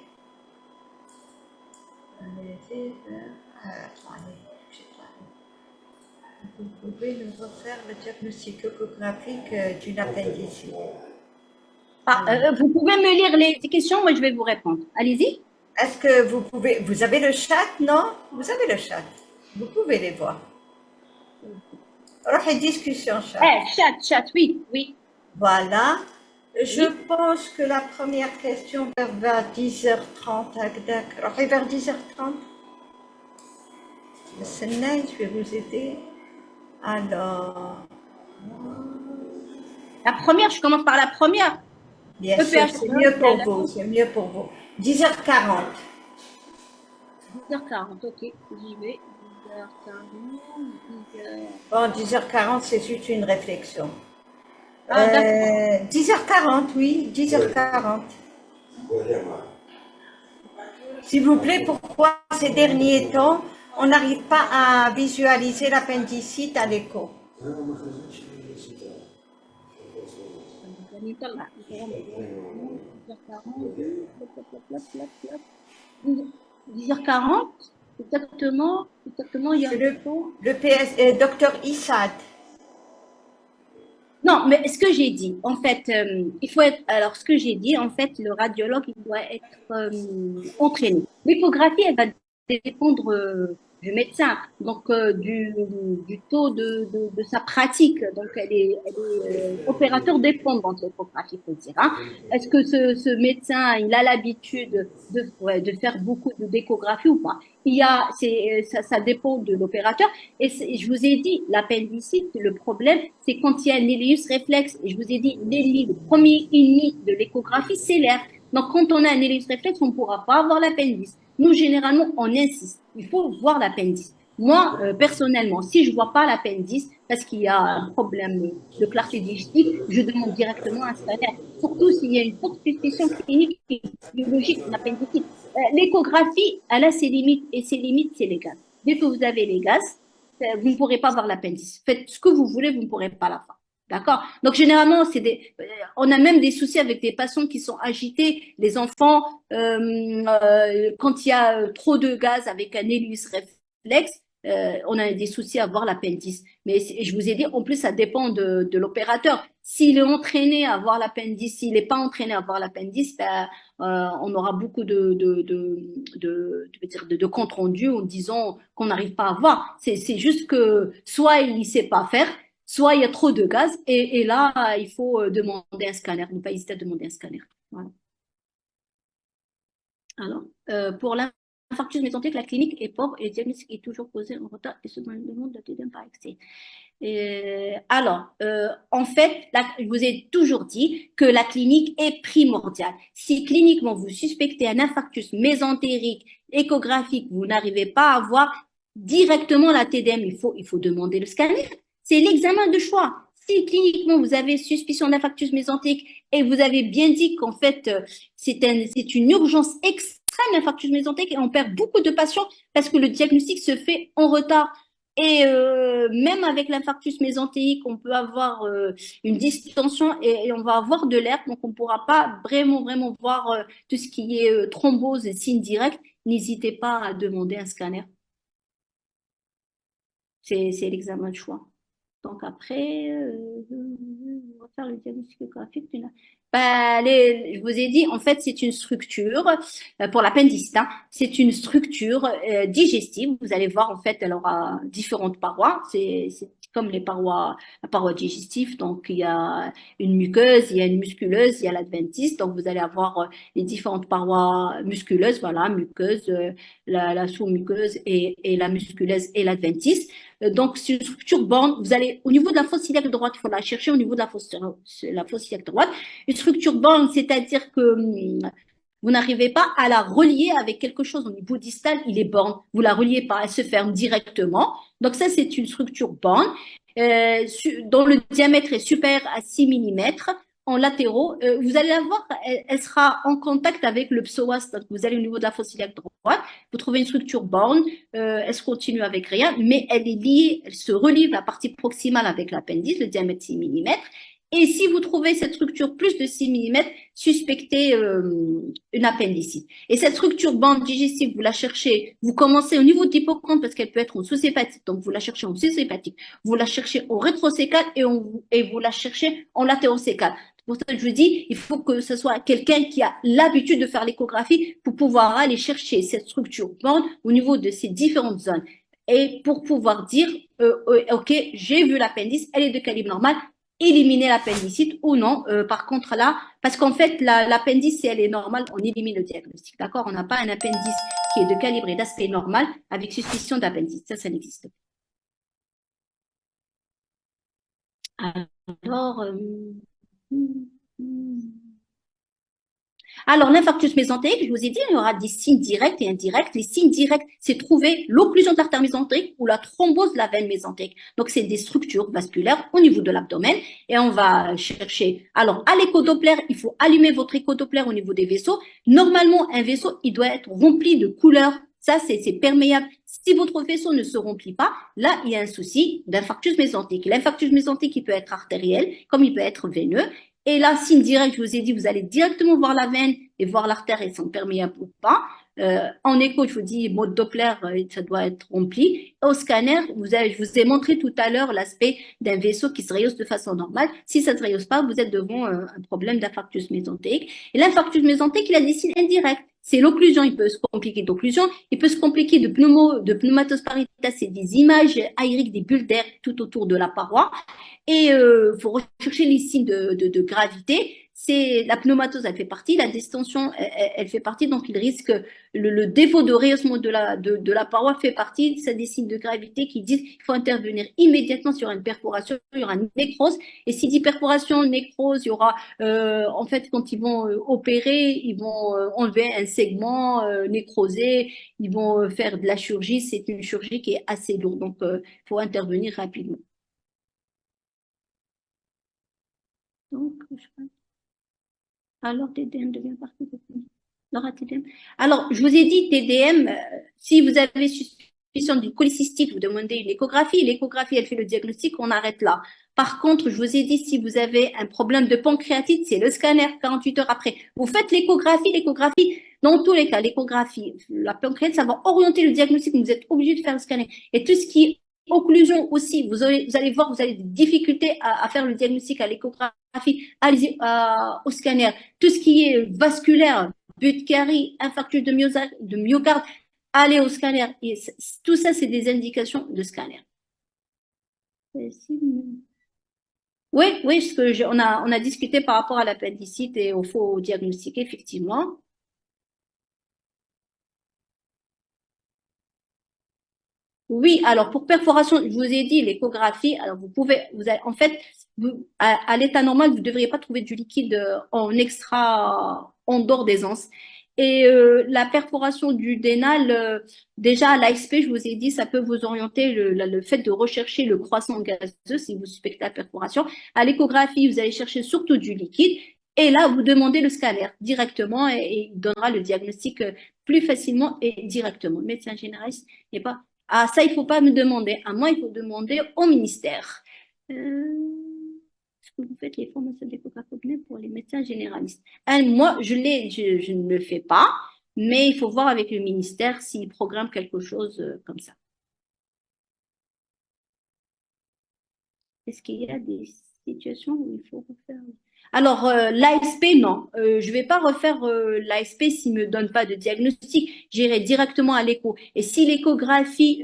Allez-y vers... attendez, j'ai pas... Vous pouvez nous refaire le diagnostic échographique d'une appendicite. Vous pouvez me lire les questions, moi je vais vous répondre. Allez-y. Est-ce que vous avez le chat, non? Vous avez le chat. Vous pouvez les voir. Alors, discussion chat. Chat, oui, oui. Voilà. Je pense que la première question vers 10h30. Vers 10h30. Je vais vous aider. Alors. La première, je commence par la première. Bien sûr, c'est mieux pour vous. C'est mieux pour vous. 10h40. 10h40, ok. J'y vais. 10h40. Bon, 10h40, c'est juste une réflexion. Ah, d'accord. 10h40, oui, 10h40. S'il vous plaît, pourquoi ces derniers temps, on n'arrive pas à visualiser l'appendicite à l'écho? 10h40, exactement, il y a le PS, docteur Issad. Non, mais ce que j'ai dit, en fait, il faut être. Alors, ce que j'ai dit, en fait, le radiologue, il doit être entraîné. L'échographie, elle va dépendre du médecin, donc du taux de sa pratique. Donc, elle est opérateur dépendant de l'échographie, faut dire. Hein. Est-ce que ce médecin, il a l'habitude de faire beaucoup d'échographie ou pas? Ça dépend de l'opérateur. Et je vous ai dit, l'appendicite, le problème, c'est quand il y a un ileus réflexe. Et je vous ai dit, le premier ennemi de l'échographie, c'est l'air. Donc, quand on a un ileus réflexe, on ne pourra pas avoir l'appendice. Nous, généralement, on insiste. Il faut voir l'appendice. Moi, personnellement, si je ne vois pas l'appendice, parce qu'il y a un problème de clarté digestive, je demande directement un scanner. Surtout s'il y a une forte suspicion clinique et biologique d'une appendicite. L'échographie, elle a ses limites, et ses limites, c'est les gaz. Dès que vous avez les gaz, vous ne pourrez pas voir l'appendice. Faites ce que vous voulez, vous ne pourrez pas la voir. D'accord? Donc, généralement, on a même des soucis avec des patients qui sont agités. Les enfants, quand il y a trop de gaz avec un élus réflexe, on a des soucis à voir l'appendice. Mais je vous ai dit, en plus, ça dépend de l'opérateur. S'il est entraîné à voir l'appendice, s'il n'est pas entraîné à voir l'appendice, on aura beaucoup de comptes rendus en disant qu'on n'arrive pas à voir. C'est juste que soit il ne sait pas faire, soit il y a trop de gaz, et là, il faut demander un scanner, ne pas hésiter à demander un scanner. Voilà. Alors, pour l'infarctus mésenterique, la clinique est pauvre et le diagnostic est toujours posé en retard et se demande de TDM par excès. En fait, je vous ai toujours dit que la clinique est primordiale. Si cliniquement vous suspectez un infarctus mésentérique échographique, vous n'arrivez pas à voir directement la TDM, il faut demander le scanner. C'est l'examen de choix. Si cliniquement vous avez suspicion d'infarctus mésentérique et vous avez bien dit qu'en fait c'est une urgence extrême l'infarctus mésentérique et on perd beaucoup de patients parce que le diagnostic se fait en retard. Et même avec l'infarctus mésentérique, on peut avoir une distension et on va avoir de l'air, donc on ne pourra pas vraiment voir tout ce qui est thrombose et signes directs. N'hésitez pas à demander un scanner. C'est l'examen de choix. Donc après, on va faire le diagnostic graphique. Je vous ai dit, en fait, c'est une structure, pour l'appendicite, hein, c'est une structure digestive. Vous allez voir, en fait, elle aura différentes parois. C'est comme la paroi digestive. Donc, il y a une muqueuse, il y a une musculeuse, il y a l'adventice. Donc, vous allez avoir les différentes parois musculeuses, voilà, muqueuse, la sous-muqueuse et la musculeuse et l'adventice. Donc, c'est une structure borne. Vous allez, au niveau de la fosse iliaque droite, il faut la chercher au niveau de la fosse iliaque droite. Une structure borne, c'est-à-dire que vous n'arrivez pas à la relier avec quelque chose au niveau distal, il est borne. Vous la reliez pas, elle se ferme directement. Donc, ça, c'est une structure borne dont le diamètre est supérieur à 6 mm. En latéraux, vous allez la voir, elle sera en contact avec le psoas. Donc, vous allez au niveau de la fosse iliaque droite, vous trouvez une structure borne, elle se continue avec rien, mais elle est liée, elle se relie la partie proximale avec l'appendice, le diamètre 6 mm. Et si vous trouvez cette structure plus de 6 mm, suspectez une appendicite. Et cette structure bande digestive, vous la cherchez, vous commencez au niveau de l'hippocampe parce qu'elle peut être en sous-hépatique, donc vous la cherchez en sous-hépatique, vous la cherchez en rétrocécale et vous la cherchez en latérocécale. Pour ça, je dis, il faut que ce soit quelqu'un qui a l'habitude de faire l'échographie pour pouvoir aller chercher cette structure borne au niveau de ces différentes zones. Et pour pouvoir dire, OK, j'ai vu l'appendice, elle est de calibre normal, éliminer l'appendicite ou non. Par contre, là, parce qu'en fait, l'appendice, si elle est normale, on élimine le diagnostic. D'accord? On n'a pas un appendice qui est de calibre et d'aspect normal avec suspicion d'appendicite. Ça n'existe pas. Alors, alors, l'infarctus mésentérique, je vous ai dit, il y aura des signes directs et indirects. Les signes directs, c'est trouver l'occlusion de l'artère mésentérique ou la thrombose de la veine mésentérique. Donc, c'est des structures vasculaires au niveau de l'abdomen et on va chercher. Alors, à l'échodoppler, il faut allumer votre échodoppler au niveau des vaisseaux. Normalement, un vaisseau, il doit être rempli de couleurs. Ça, c'est perméable. Si votre vaisseau ne se remplit pas, là, il y a un souci d'infarctus mésentérique. L'infarctus mésentérique, il peut être artériel, comme il peut être veineux. Et là, signe direct, je vous ai dit, vous allez directement voir la veine et voir l'artère, elles sont perméables ou pas. En écho, je vous dis, mode Doppler, ça doit être rempli. Au scanner, je vous ai montré tout à l'heure l'aspect d'un vaisseau qui se rayose de façon normale. Si ça ne se rayose pas, vous êtes devant un problème d'infarctus mésentérique. Et l'infarctus mésentérique, il a des signes indirects. C'est l'occlusion, il peut se compliquer d'occlusion, il peut se compliquer de pneumatose parietal, c'est des images aériques, des bulles d'air tout autour de la paroi. Et il faut rechercher les signes de gravité. C'est la pneumatose, elle fait partie, la distension, elle fait partie, donc il risque le défaut de rehaussement de la paroi fait partie, c'est des signes de gravité qui disent qu'il faut intervenir immédiatement sur une perforation, il y aura une nécrose. Et si dit perforation, nécrose, il y aura en fait quand ils vont opérer, ils vont enlever un segment nécrosé, ils vont faire de la chirurgie. C'est une chirurgie qui est assez lourde, donc il faut intervenir rapidement. Donc, alors, TDM devient partie de Laura TDM. Alors, je vous ai dit, TDM, si vous avez suspicion d'une cholécystite, vous demandez une échographie. L'échographie, elle fait le diagnostic, on arrête là. Par contre, je vous ai dit, si vous avez un problème de pancréatite, c'est le scanner 48 heures après. Vous faites l'échographie, dans tous les cas, l'échographie, la pancréatite, ça va orienter le diagnostic, vous êtes obligé de faire le scanner. Et tout ce qui est occlusion aussi, vous allez voir, vous avez des difficultés à faire le diagnostic à l'échographie, allez-y au scanner. Tout ce qui est vasculaire, Budd-Chiari, infarctus de myocarde, allez au scanner. Et tout ça, c'est des indications de scanner. Oui, oui, on a discuté par rapport à l'appendicite et au faux diagnostic, effectivement. Oui, alors pour perforation, je vous ai dit l'échographie. Alors en fait, à l'état normal, vous ne devriez pas trouver du liquide en extra, en dehors des anses. Et la perforation du dénal, déjà à l'ASP, je vous ai dit, ça peut vous orienter le fait de rechercher le croissant gazeux si vous suspectez la perforation. À l'échographie, vous allez chercher surtout du liquide. Et là, vous demandez le scanner directement et il donnera le diagnostic plus facilement et directement. Le médecin généraliste n'est pas ah, ça, il ne faut pas me demander. À moi, il faut demander au ministère. Est-ce que vous faites les formations d'échographie pour les médecins généralistes? Moi, je ne le fais pas, mais il faut voir avec le ministère s'il programme quelque chose comme ça. Est-ce qu'il y a des situations où il faut refaire? Alors, l'ASP, non. Je ne vais pas refaire l'ASP s'il ne me donne pas de diagnostic. J'irai directement à l'écho. Et si l'échographie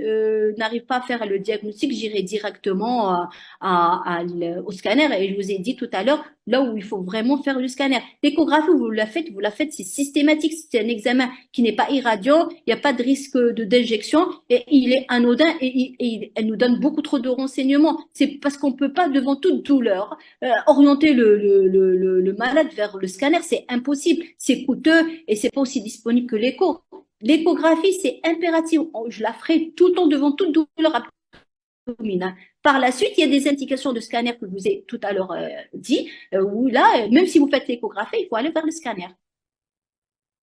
n'arrive pas à faire le diagnostic, j'irai directement au scanner. Et je vous ai dit tout à l'heure, là où il faut vraiment faire le scanner. L'échographie, vous la faites, c'est systématique. C'est un examen qui n'est pas irradiant. Il n'y a pas de risque d'injection et il est anodin et elle nous donne beaucoup trop de renseignements. C'est parce qu'on ne peut pas, devant toute douleur, orienter le malade vers le scanner, c'est impossible, c'est coûteux et c'est pas aussi disponible que l'écho. L'échographie, c'est impératif. Je la ferai tout le temps devant toute douleur abdominale. Par la suite, il y a des indications de scanner que je vous ai tout à l'heure dit, où là, même si vous faites l'échographie, il faut aller vers le scanner.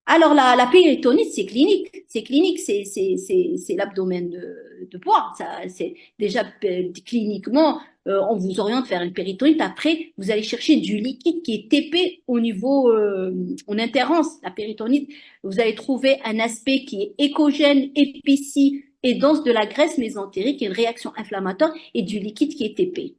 Alors, la péritonite, c'est clinique. C'est clinique, c'est l'abdomen de poids. C'est déjà cliniquement, on vous oriente vers une péritonite. Après, vous allez chercher du liquide qui est épais au niveau, en interrance. La péritonite, vous allez trouver un aspect qui est échogène, épaissi et dense de la graisse mésentérique, une réaction inflammatoire et du liquide qui est épais.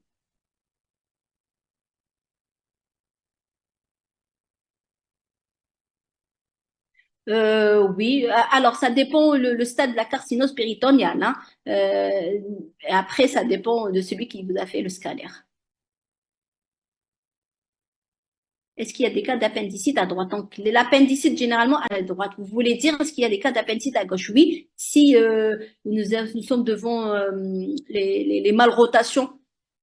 Oui, alors ça dépend le stade de la carcinose péritoniale, hein. Et après, ça dépend de celui qui vous a fait le scanner. Est-ce qu'il y a des cas d'appendicite à droite? Donc, l'appendicite, généralement, à la droite. Vous voulez dire, est-ce qu'il y a des cas d'appendicite à gauche? Oui, si nous sommes devant les malrotations,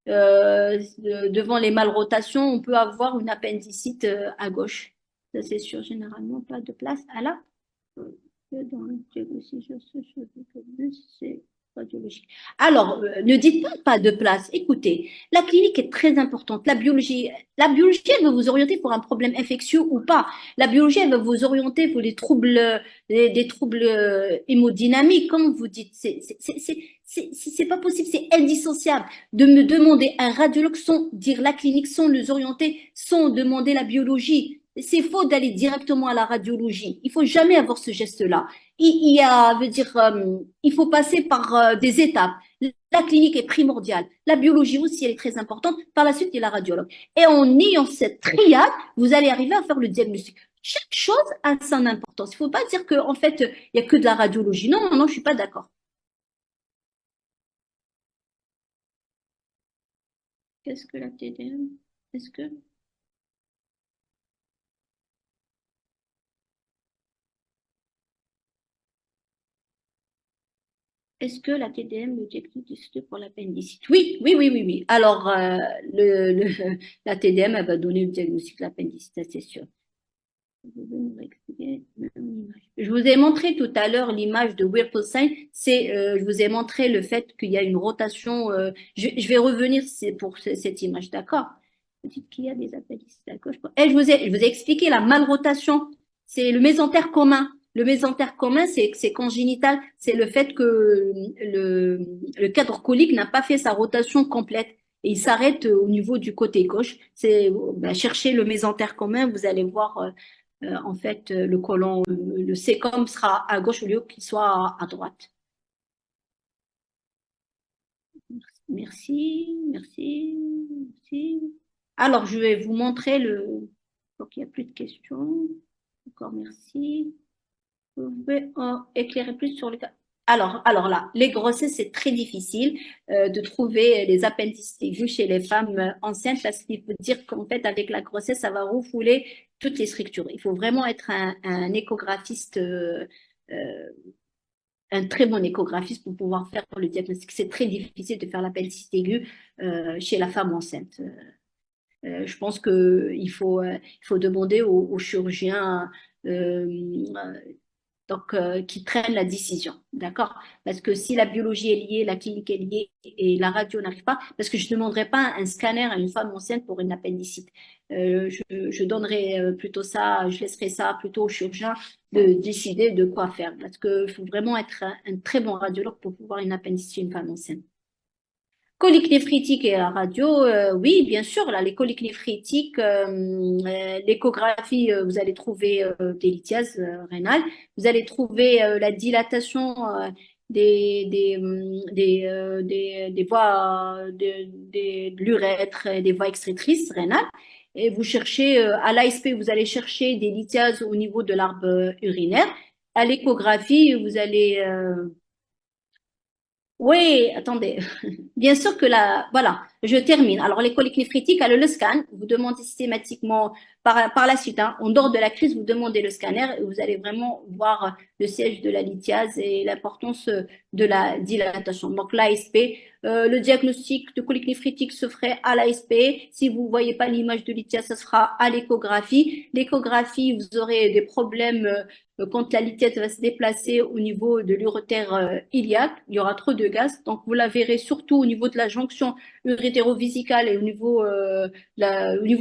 devant les malrotations, on peut avoir une appendicite à gauche. Ça, c'est sûr, généralement, pas de place à la dans le diagnostic, c'est radiologique. Alors, ne dites pas de place. Écoutez, la clinique est très importante. La biologie, elle va vous orienter pour un problème infectieux ou pas. La biologie, elle va vous orienter pour des troubles hémodynamiques, comme vous dites. C'est pas possible, c'est indissociable de me demander un radiologue sans dire la clinique, sans les orienter, sans demander la biologie. C'est faux d'aller directement à la radiologie. Il faut jamais avoir ce geste-là. Veut dire, il faut passer par des étapes. La clinique est primordiale. La biologie aussi, elle est très importante. Par la suite, il y a la radiologue. Et en ayant cette triade, vous allez arriver à faire le diagnostic. Chaque chose a son importance. Il ne faut pas dire qu'en fait, il n'y a que de la radiologie. Non, non, non, je suis pas d'accord. Qu'est-ce que la TDM? Est-ce que Est-ce que la TDM, le diagnostic pour l'appendicite? Oui, oui, oui, oui, oui. Alors, la TDM, elle va donner le diagnostic de l'appendicite, ça, c'est sûr. Je vous ai montré tout à l'heure l'image de Whipple-Sign. Je vous ai montré le fait qu'il y a une rotation. Je vais revenir pour cette image, d'accord? Vous dites qu'il y a des appendicites à gauche. Et je vous ai expliqué la malrotation. C'est le mésentère commun. Le mésentère commun, c'est congénital. C'est le fait que le cadre colique n'a pas fait sa rotation complète. Et il s'arrête au niveau du côté gauche. Cherchez le mésentère commun, vous allez voir en fait, le côlon, le sécom sera à gauche au lieu qu'il soit à droite. Merci, merci, merci. Alors, je vais vous montrer le. Donc, il n'y a plus de questions. Encore merci. Vous pouvez éclairer plus sur le cas. Alors là, les grossesses, c'est très difficile de trouver les appendices aigus chez les femmes enceintes parce qu'il faut dire qu'en fait, avec la grossesse, ça va refouler toutes les structures. Il faut vraiment être un échographiste, un très bon échographiste pour pouvoir faire le diagnostic. C'est très difficile de faire l'appendicite aiguë chez la femme enceinte. Je pense qu'il faut demander aux chirurgiens qui prennent la décision, d'accord? Parce que si la biologie est liée, la clinique est liée et la radio n'arrive pas, parce que je ne demanderai pas un scanner à une femme enceinte pour une appendicite. Je donnerai plutôt ça, je laisserai ça plutôt au chirurgien de décider de quoi faire, parce qu'il faut vraiment être un très bon radiologue pour pouvoir une appendicite chez une femme enceinte. Colique néphritique et la radio, oui, bien sûr, là, les coliques néphrétiques, l'échographie, vous allez trouver des lithiases rénales, vous allez trouver la dilatation des voies de l'urètre, et des voies excrétrices rénales, et vous cherchez, à l'ASP, vous allez chercher des lithiases au niveau de l'arbre urinaire, à l'échographie, vous allez oui, attendez. Bien sûr que voilà, je termine. Alors, les coliques néphrétiques, alors le scan, vous demandez systématiquement par la suite, hein, en dehors de la crise, vous demandez le scanner et vous allez vraiment voir le siège de la lithiase et l'importance de la dilatation. Donc, l'ASP, le diagnostic de colique néphrétique se ferait à l'ASP. Si vous voyez pas l'image de lithiase, ça sera à l'échographie. L'échographie, vous aurez des problèmes quand la lithiase va se déplacer au niveau de l'urétère iliaque, il y aura trop de gaz. Donc, vous la verrez surtout au niveau de la jonction urétéro-vésicale et au niveau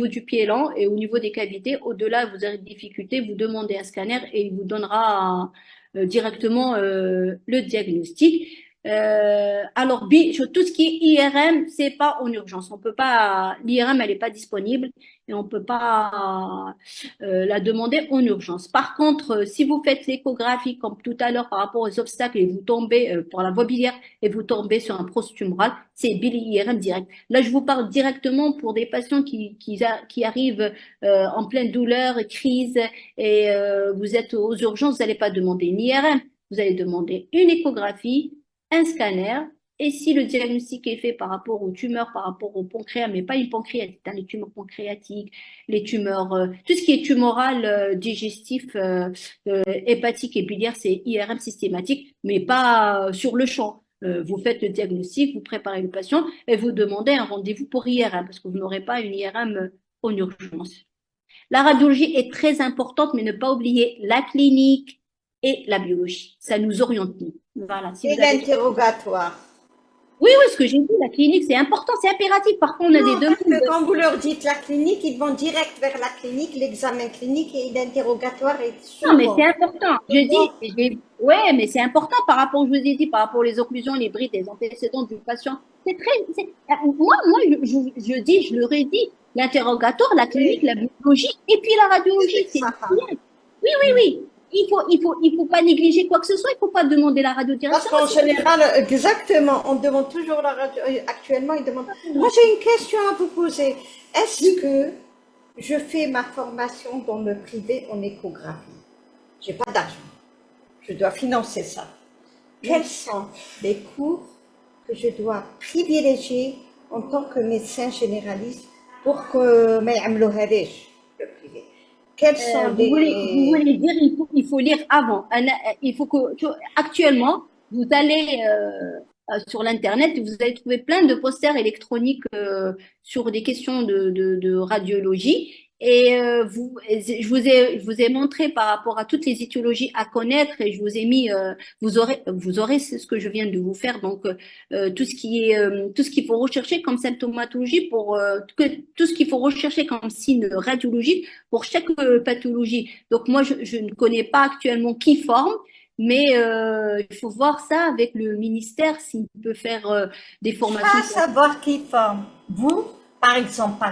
du pied lent et au niveau des cavités. Au-delà, vous avez des difficultés, vous demandez un scanner et il vous donnera directement le diagnostic. Alors, tout ce qui est IRM, c'est pas en urgence. On peut pas, l'IRM, elle n'est pas disponible et on peut pas la demander en urgence. Par contre, si vous faites l'échographie, comme tout à l'heure, par rapport aux obstacles et vous tombez pour la voie biliaire et vous tombez sur un post-tumoral, c'est IRM direct. Là, je vous parle directement pour des patients qui arrivent en pleine douleur, crise et vous êtes aux urgences, vous n'allez pas demander une IRM, vous allez demander une échographie, un scanner, et si le diagnostic est fait par rapport aux tumeurs, par rapport au pancréas, mais pas une pancréatite, hein, les tumeurs pancréatiques, les tumeurs, tout ce qui est tumoral, digestif, hépatique et biliaire, c'est IRM systématique, mais pas sur le champ. Vous faites le diagnostic, vous préparez le patient et vous demandez un rendez-vous pour IRM parce que vous n'aurez pas une IRM en urgence. La radiologie est très importante, mais ne pas oublier la clinique et la biologie. Ça nous oriente, nous. Voilà. Si Et vous avez... l'interrogatoire. Oui, oui, ce que j'ai dit, la clinique, c'est important, c'est impératif. Parfois, on a des Parce que demandes. quand vous leur dites la clinique, ils vont direct vers la clinique, l'examen clinique et l'interrogatoire est Non, mais souvent. c'est important. Ouais, mais c'est important par rapport, je vous ai dit, par rapport aux occlusions, les brides, les antécédents du patient. Moi, je dis, je le redis, l'interrogatoire, la clinique, la biologie et puis la radiologie, c'est Ça. bien. Oui, oui, oui. Il faut pas négliger quoi que ce soit, il faut pas demander la radio Parce directement. qu'en général, exactement, on demande toujours la radio. Actuellement, ils demandent. Moi, j'ai une question à vous poser. Est-ce que je fais ma formation dans le privé en échographie? J'ai pas d'argent. Je dois financer ça. Quels sont les cours que je dois privilégier en tant que médecin généraliste pour que ما يعملوهاليش le privé? Quels sont Vous voulez dire, il faut lire avant. Il faut actuellement, vous allez sur l'Internet, vous allez trouver plein de posters électroniques sur des questions de radiologie. Et je vous ai montré par rapport à toutes les étiologies à connaître et je vous ai mis, vous aurez ce que je viens de vous faire. Donc, tout ce qu'il faut rechercher comme symptomatologie tout ce qu'il faut rechercher comme signe radiologique pour chaque pathologie. Donc moi, je ne connais pas actuellement qui forme, mais il faut voir ça avec le ministère s'il peut faire des formations. pas savoir qui forme. Vous, par exemple,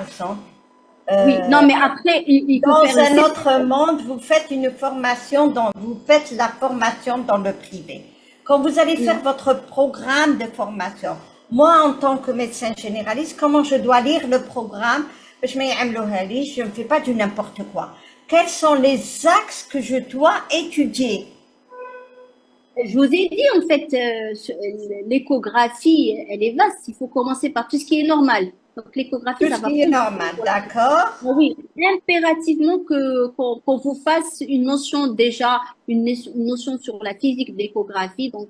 Oui, non, mais après, il faut dans faire un autre monde, vous faites vous faites la formation dans le privé. Quand vous allez faire votre programme de formation, moi, en tant que médecin généraliste, comment je dois lire le programme? Je ne fais pas du n'importe quoi. Quels sont les axes que je dois étudier? Je vous ai dit, en fait, l'échographie, elle est vaste. Il faut commencer par tout ce qui est normal. Donc, l'échographie, Tout ça ce va qui est prendre. normal, d'accord? Oui, impérativement qu'on vous fasse une notion déjà, une notion sur la physique de l'échographie. Donc,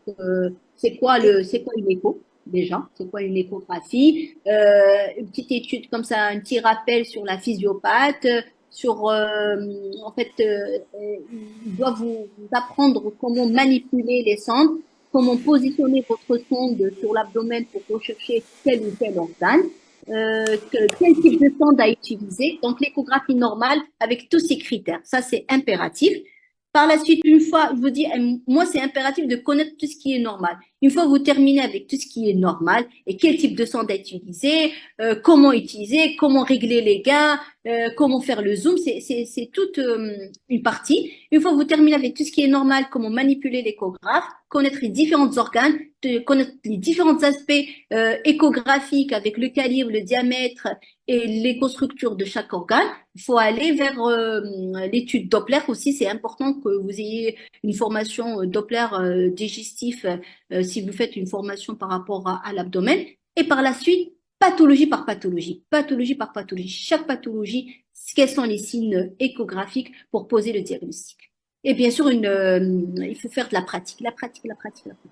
c'est quoi une écho déjà? C'est quoi une échographie? Une petite étude comme ça, un petit rappel sur la physiopathe, sur, en fait, il doit vous apprendre comment manipuler les sondes, comment positionner votre sonde sur l'abdomen pour rechercher tel ou tel organe quel type de sonde à utiliser. Donc, l'échographie normale avec tous ces critères. Ça, c'est impératif. Par la suite, une fois, je vous dis, moi, c'est impératif de connaître tout ce qui est normal. Une fois que vous terminez avec tout ce qui est normal et quel type de sonde à utiliser, comment régler les gains, comment faire le zoom, c'est toute une partie. Une fois que vous terminez avec tout ce qui est normal, comment manipuler l'échographe, connaître les différents organes, connaître les différents aspects échographiques avec le calibre, le diamètre et l'écostructure de chaque organe, il faut aller vers l'étude Doppler aussi. C'est important que vous ayez une formation Doppler digestif si vous faites une formation par rapport à l'abdomen. Et par la suite, pathologie par pathologie, pathologie par pathologie. Chaque pathologie, quels sont les signes échographiques pour poser le diagnostic. Et bien sûr, il faut faire de la pratique, la pratique, la pratique, la pratique.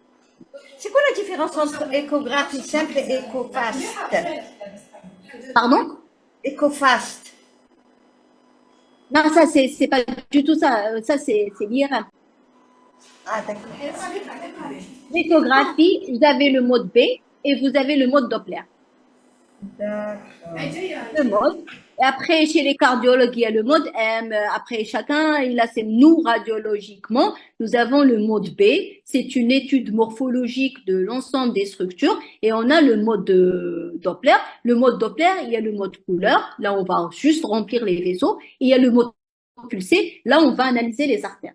C'est quoi la différence entre échographie simple et échofast? Pardon? Échofast. Non, ça, c'est pas du tout ça. Ça, c'est l'IRM. Ah, d'accord. L'échographie, vous avez le mode B et vous avez le mode Doppler. D'accord. Le mode. Et après, chez les cardiologues, il y a le mode M. Après, chacun, il a ses, nous, radiologiquement, nous avons le mode B. C'est une étude morphologique de l'ensemble des structures. Et on a le mode Doppler. Le mode Doppler, il y a le mode couleur. Là, on va juste remplir les vaisseaux. Et il y a le mode pulsé. Là, on va analyser les artères.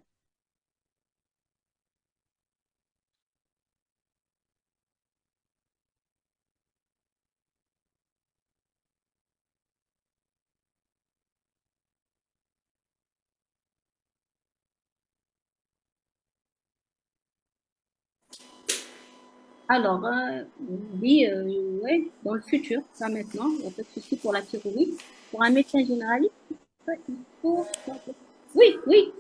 Alors, oui, ouais, dans le futur, pas maintenant, il n'y a pas de souci pour la thyroïde. Pour un médecin généraliste, il faut... Oui, oui,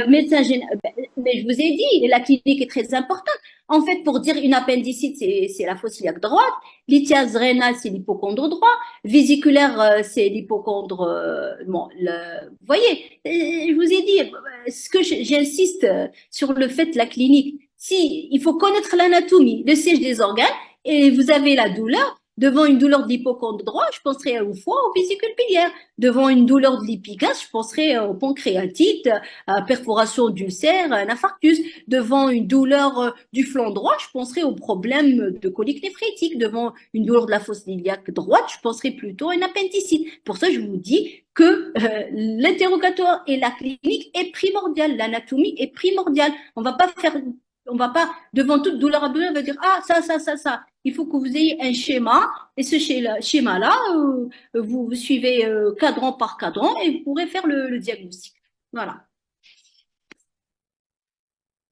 médecin général. Mais je vous ai dit, la clinique est très importante. En fait, pour dire une appendicite, c'est la fosse iliaque droite. Lithiase rénale, c'est l'hypocondre droit. Vésiculaire, c'est l'hypocondre. Bon, vous voyez, je vous ai dit, ce que j'insiste sur le fait de la clinique. Si, il faut connaître l'anatomie, le siège des organes, et vous avez la douleur. Devant une douleur de l'hypocondre droit, je penserai au foie, aux vésicules biliaires. Devant une douleur de l'épigase, je penserai au pancréatite, à perforation d'ulcère, un infarctus. Devant une douleur du flanc droit, je penserai au problème de colique néphrétique. Devant une douleur de la fosse iliaque droite, je penserai plutôt à une appendicite. Pour ça, je vous dis que l'interrogatoire et la clinique est primordial, l'anatomie est primordiale. On va pas, devant toute douleur abdominale, on va dire, ah, ça. Il faut que vous ayez un schéma, et ce schéma-là, vous suivez cadran par cadran et vous pourrez faire le diagnostic. Voilà,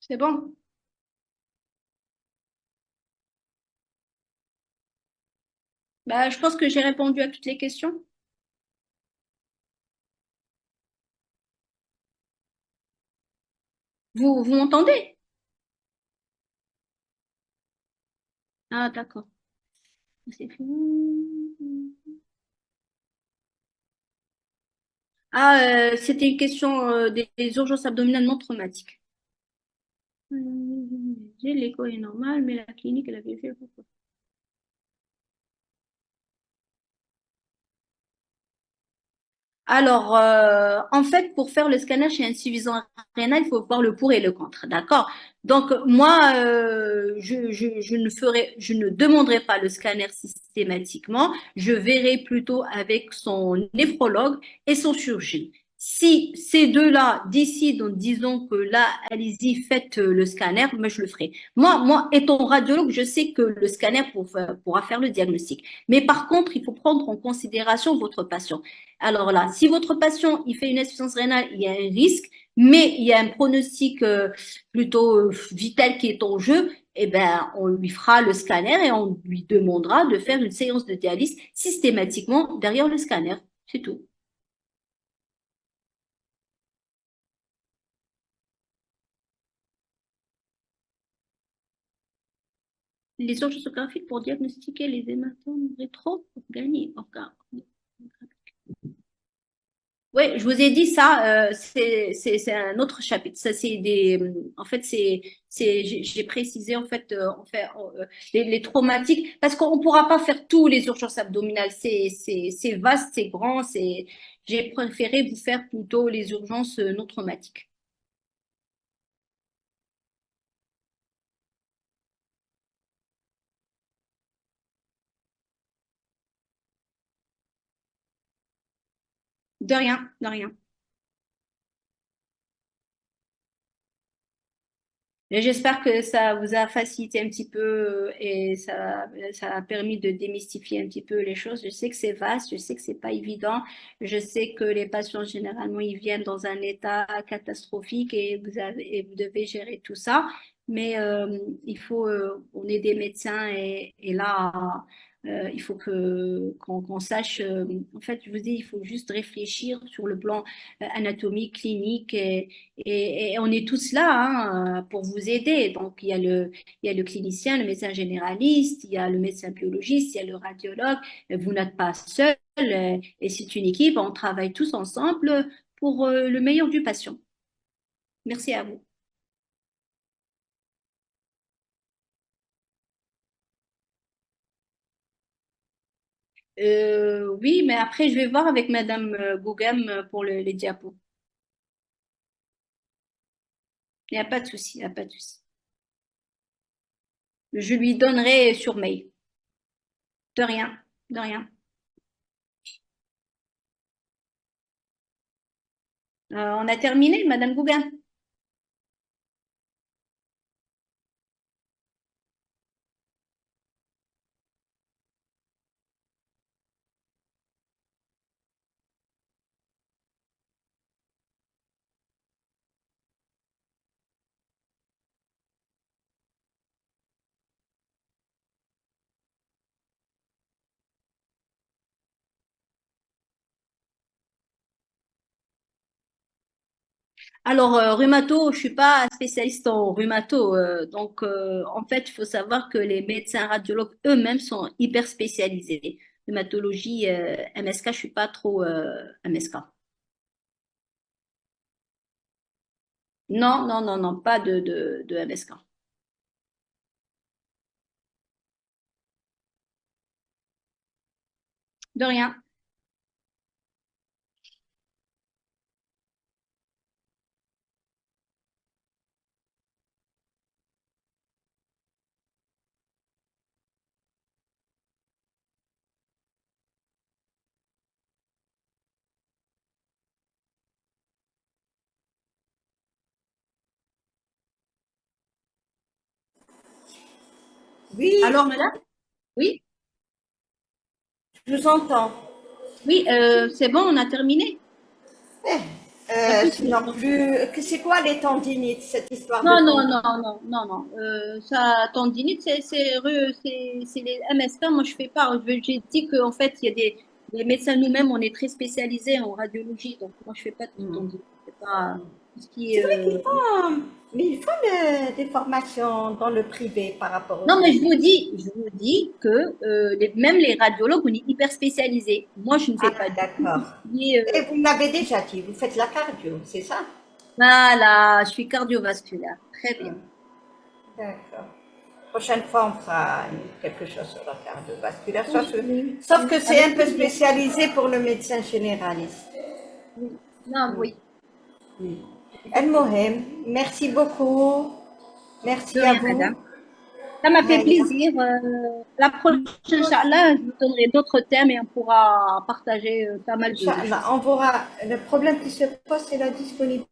c'est bon. Bah, je pense que j'ai répondu à toutes les questions. Vous m'entendez? Ah, d'accord. C'est fini. Ah, c'était une question des urgences abdominales non traumatiques. L'écho est normal, mais la clinique, elle avait fait pourquoi? Alors, en fait, pour faire le scanner chez insuffisant rénal, il faut voir le pour et le contre, d'accord? Donc, moi, je ne demanderai pas le scanner systématiquement. Je verrai plutôt avec son néphrologue et son chirurgien. Si ces deux-là décident, disons que là, allez-y, faites le scanner, mais je le ferai. Moi, étant radiologue, je sais que le scanner pourra faire le diagnostic. Mais par contre, il faut prendre en considération votre patient. Alors là, si votre patient il fait une insuffisance rénale, il y a un risque, mais il y a un pronostic plutôt vital qui est en jeu, eh ben, on lui fera le scanner et on lui demandera de faire une séance de dialyse systématiquement derrière le scanner. C'est tout. Les angiographies pour diagnostiquer les hématomes rétro-organiques. Oui, je vous ai dit ça, c'est un autre chapitre. Ça, c'est des, en fait, j'ai précisé, en fait, les traumatiques, parce qu'on ne pourra pas faire tous les urgences abdominales. C'est vaste, c'est grand, j'ai préféré vous faire plutôt les urgences non traumatiques. De rien, de rien. Et j'espère que ça vous a facilité un petit peu et ça a permis de démystifier un petit peu les choses. Je sais que c'est vaste, je sais que c'est pas évident. Je sais que les patients, généralement, ils viennent dans un état catastrophique et vous devez gérer tout ça. Mais on est des médecins et là, il faut qu'on sache. En fait, je vous dis, il faut juste réfléchir sur le plan anatomique, clinique et on est tous là hein, pour vous aider. Donc, il y a le clinicien, le médecin généraliste, il y a le médecin biologiste, il y a le radiologue. Vous n'êtes pas seul et c'est une équipe. On travaille tous ensemble pour le meilleur du patient. Merci à vous. Oui, mais après, je vais voir avec Madame Gougam pour les diapos. Il n'y a pas de souci, il n'y a pas de souci. Je lui donnerai sur mail. De rien, de rien. On a terminé, Madame Gougam? Alors, rhumato, je suis pas spécialiste en rhumato. En fait, il faut savoir que les médecins radiologues eux-mêmes sont hyper spécialisés. Rhumatologie, MSK, je suis pas trop MSK. Non, non, non, non, pas de MSK. De rien. Oui, Alors, madame? Oui, je vous entends. oui, c'est bon, on a terminé. Il y a plus Sinon plus. C'est quoi les tendinites, cette histoire de Non, non, tendinites? non, non, non, non. Ça, tendinite, c'est les MSK. Moi, je fais pas. J'ai dit qu'en fait, il y a des médecins nous-mêmes, on est très spécialisés en radiologie. Donc, moi, je fais pas de Hmm. tendinite. C'est pas tout ce qui C'est est. vrai qu'ils font, mais ils font des formations dans le privé par rapport aux Non, mais tendinites. je vous dis que même les radiologues, on est hyper spécialisés. Moi, je ne fais Ah, pas du tout tout d'accord. ce qui est. Et vous m'avez déjà dit, vous faites la cardio, c'est ça? Voilà, je suis cardiovasculaire. Très bien. D'accord. Prochaine fois, on fera quelque chose sur la cardiovasculaire. Oui, oui, Sauf oui, que c'est avec un peu plaisir. spécialisé pour le médecin généraliste. Oui. Non, Hmm. oui, Oui. El effectivement. Mohem, merci beaucoup. De Merci à rien, vous. madame. Ça m'a fait Haya. plaisir. La prochaine, Inch'Allah, je vous donnerai d'autres thèmes et on pourra partager pas mal de Inch'Allah, choses. on verra. Le problème qui se pose, c'est la disponibilité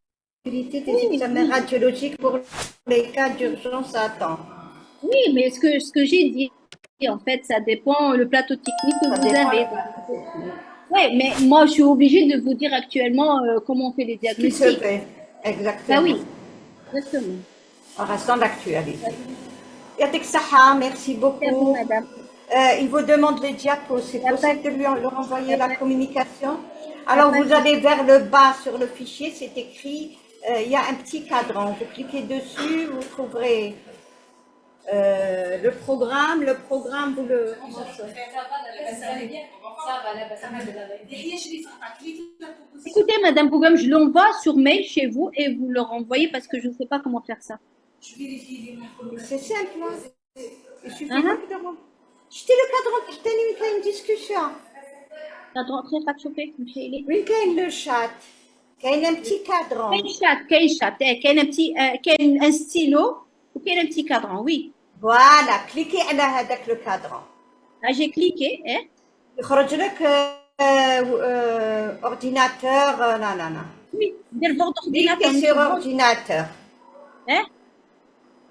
des Oui, examens oui, radiologiques pour les cas d'urgence à temps. oui, mais ce que j'ai dit, en fait, ça dépend le plateau technique que Ça vous dépend avez. Ouais, mais moi, je suis obligée de vous dire actuellement comment on fait les ce qui se diagnostics. fait Bah exactement oui, exactement. en restant d'actualité. Yatek Saha, merci C'est à vous, beaucoup. madame. Il vous demande les diapos. Il C'est n'y a pas de possible de lui souci. leur Il envoyer n'y a la pas de souci. communication. Il n'y a Alors pas vous de souci. allez vers le bas sur le fichier, c'est écrit, il y a un petit cadran. Vous cliquez dessus, vous trouverez le programme. Le programme, vous le... Écoutez, madame Bougam, je l'envoie sur mail chez vous et vous le renvoyez parce que je ne sais pas comment faire ça. C'est simple. Hein. Il suffit Hein? que de... J'étais le cadran, j'étais une discussion. Cadran très rattrapé, مشيلي. Oui, qu'il le chat. Qu'il y a un petit cadran. كاين شات كاين un petit كاين un stylo وكاين un petit cadran oui. Voilà, cliquez على هذاك le cadran. Là j'ai cliqué hein. يخرج لك ordinateur, non, non, non. Oui, ندير votre ordinateur Cliquez sur ندير votre ordinateur. hein.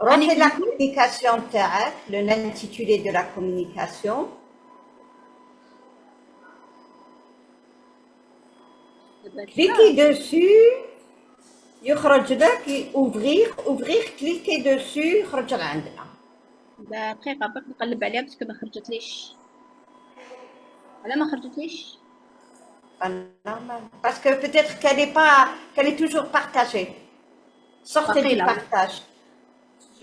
راني Rentrez la كليكي communication تاعك, l'intitulé de la communication. Cliquez dessus. يخرج لك ouvrir, cliquez dessus, يخرج لعندنا. دقيقة باك نقلب عليها باسكو ما خرجتليش. على ما خرجتليش. Pas normal. Parce que peut-être qu'elle est toujours partagée. Sortez du باقي لا partage.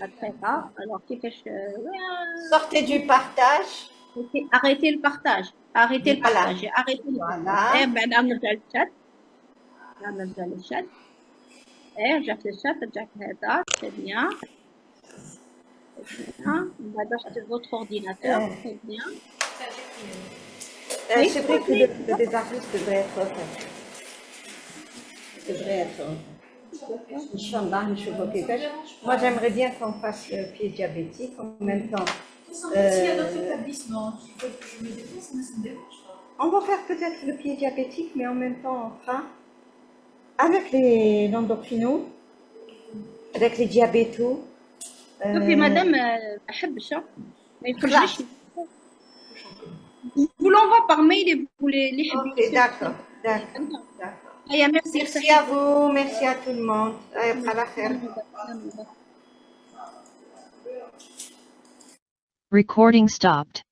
دقيقة alors كيفاش Sortez du partage. arrêtez le partage. Arrêtez le Voilà. partage. Arrêtez le partage. Voilà. Et ben نرجع للشات. نرجع للشات. ايه رجعت للشات رجعت هذا très bien. Très bien. On va sur votre ordinateur. Euh, Très bien. C'est vrai que le débarras devrait être fait. Devrait être fait. Inch'Allah, moi, j'aimerais bien qu'on fasse le pied diabétique en même temps. S'il y a d'autres établissements, il faut que je me déplace, mais ça ne me dérange pas. On va faire peut-être le pied diabétique, mais en même temps, enfin, avec l'endorphino, avec les diabétos. شوفي مدام ما احبش ما يخرجليش vous l'envoie par mail et vous les Ok, d'accord, d'accord, d'accord. هيا merci Merci à vous, merci à tout le monde. À la fin. Recording stopped.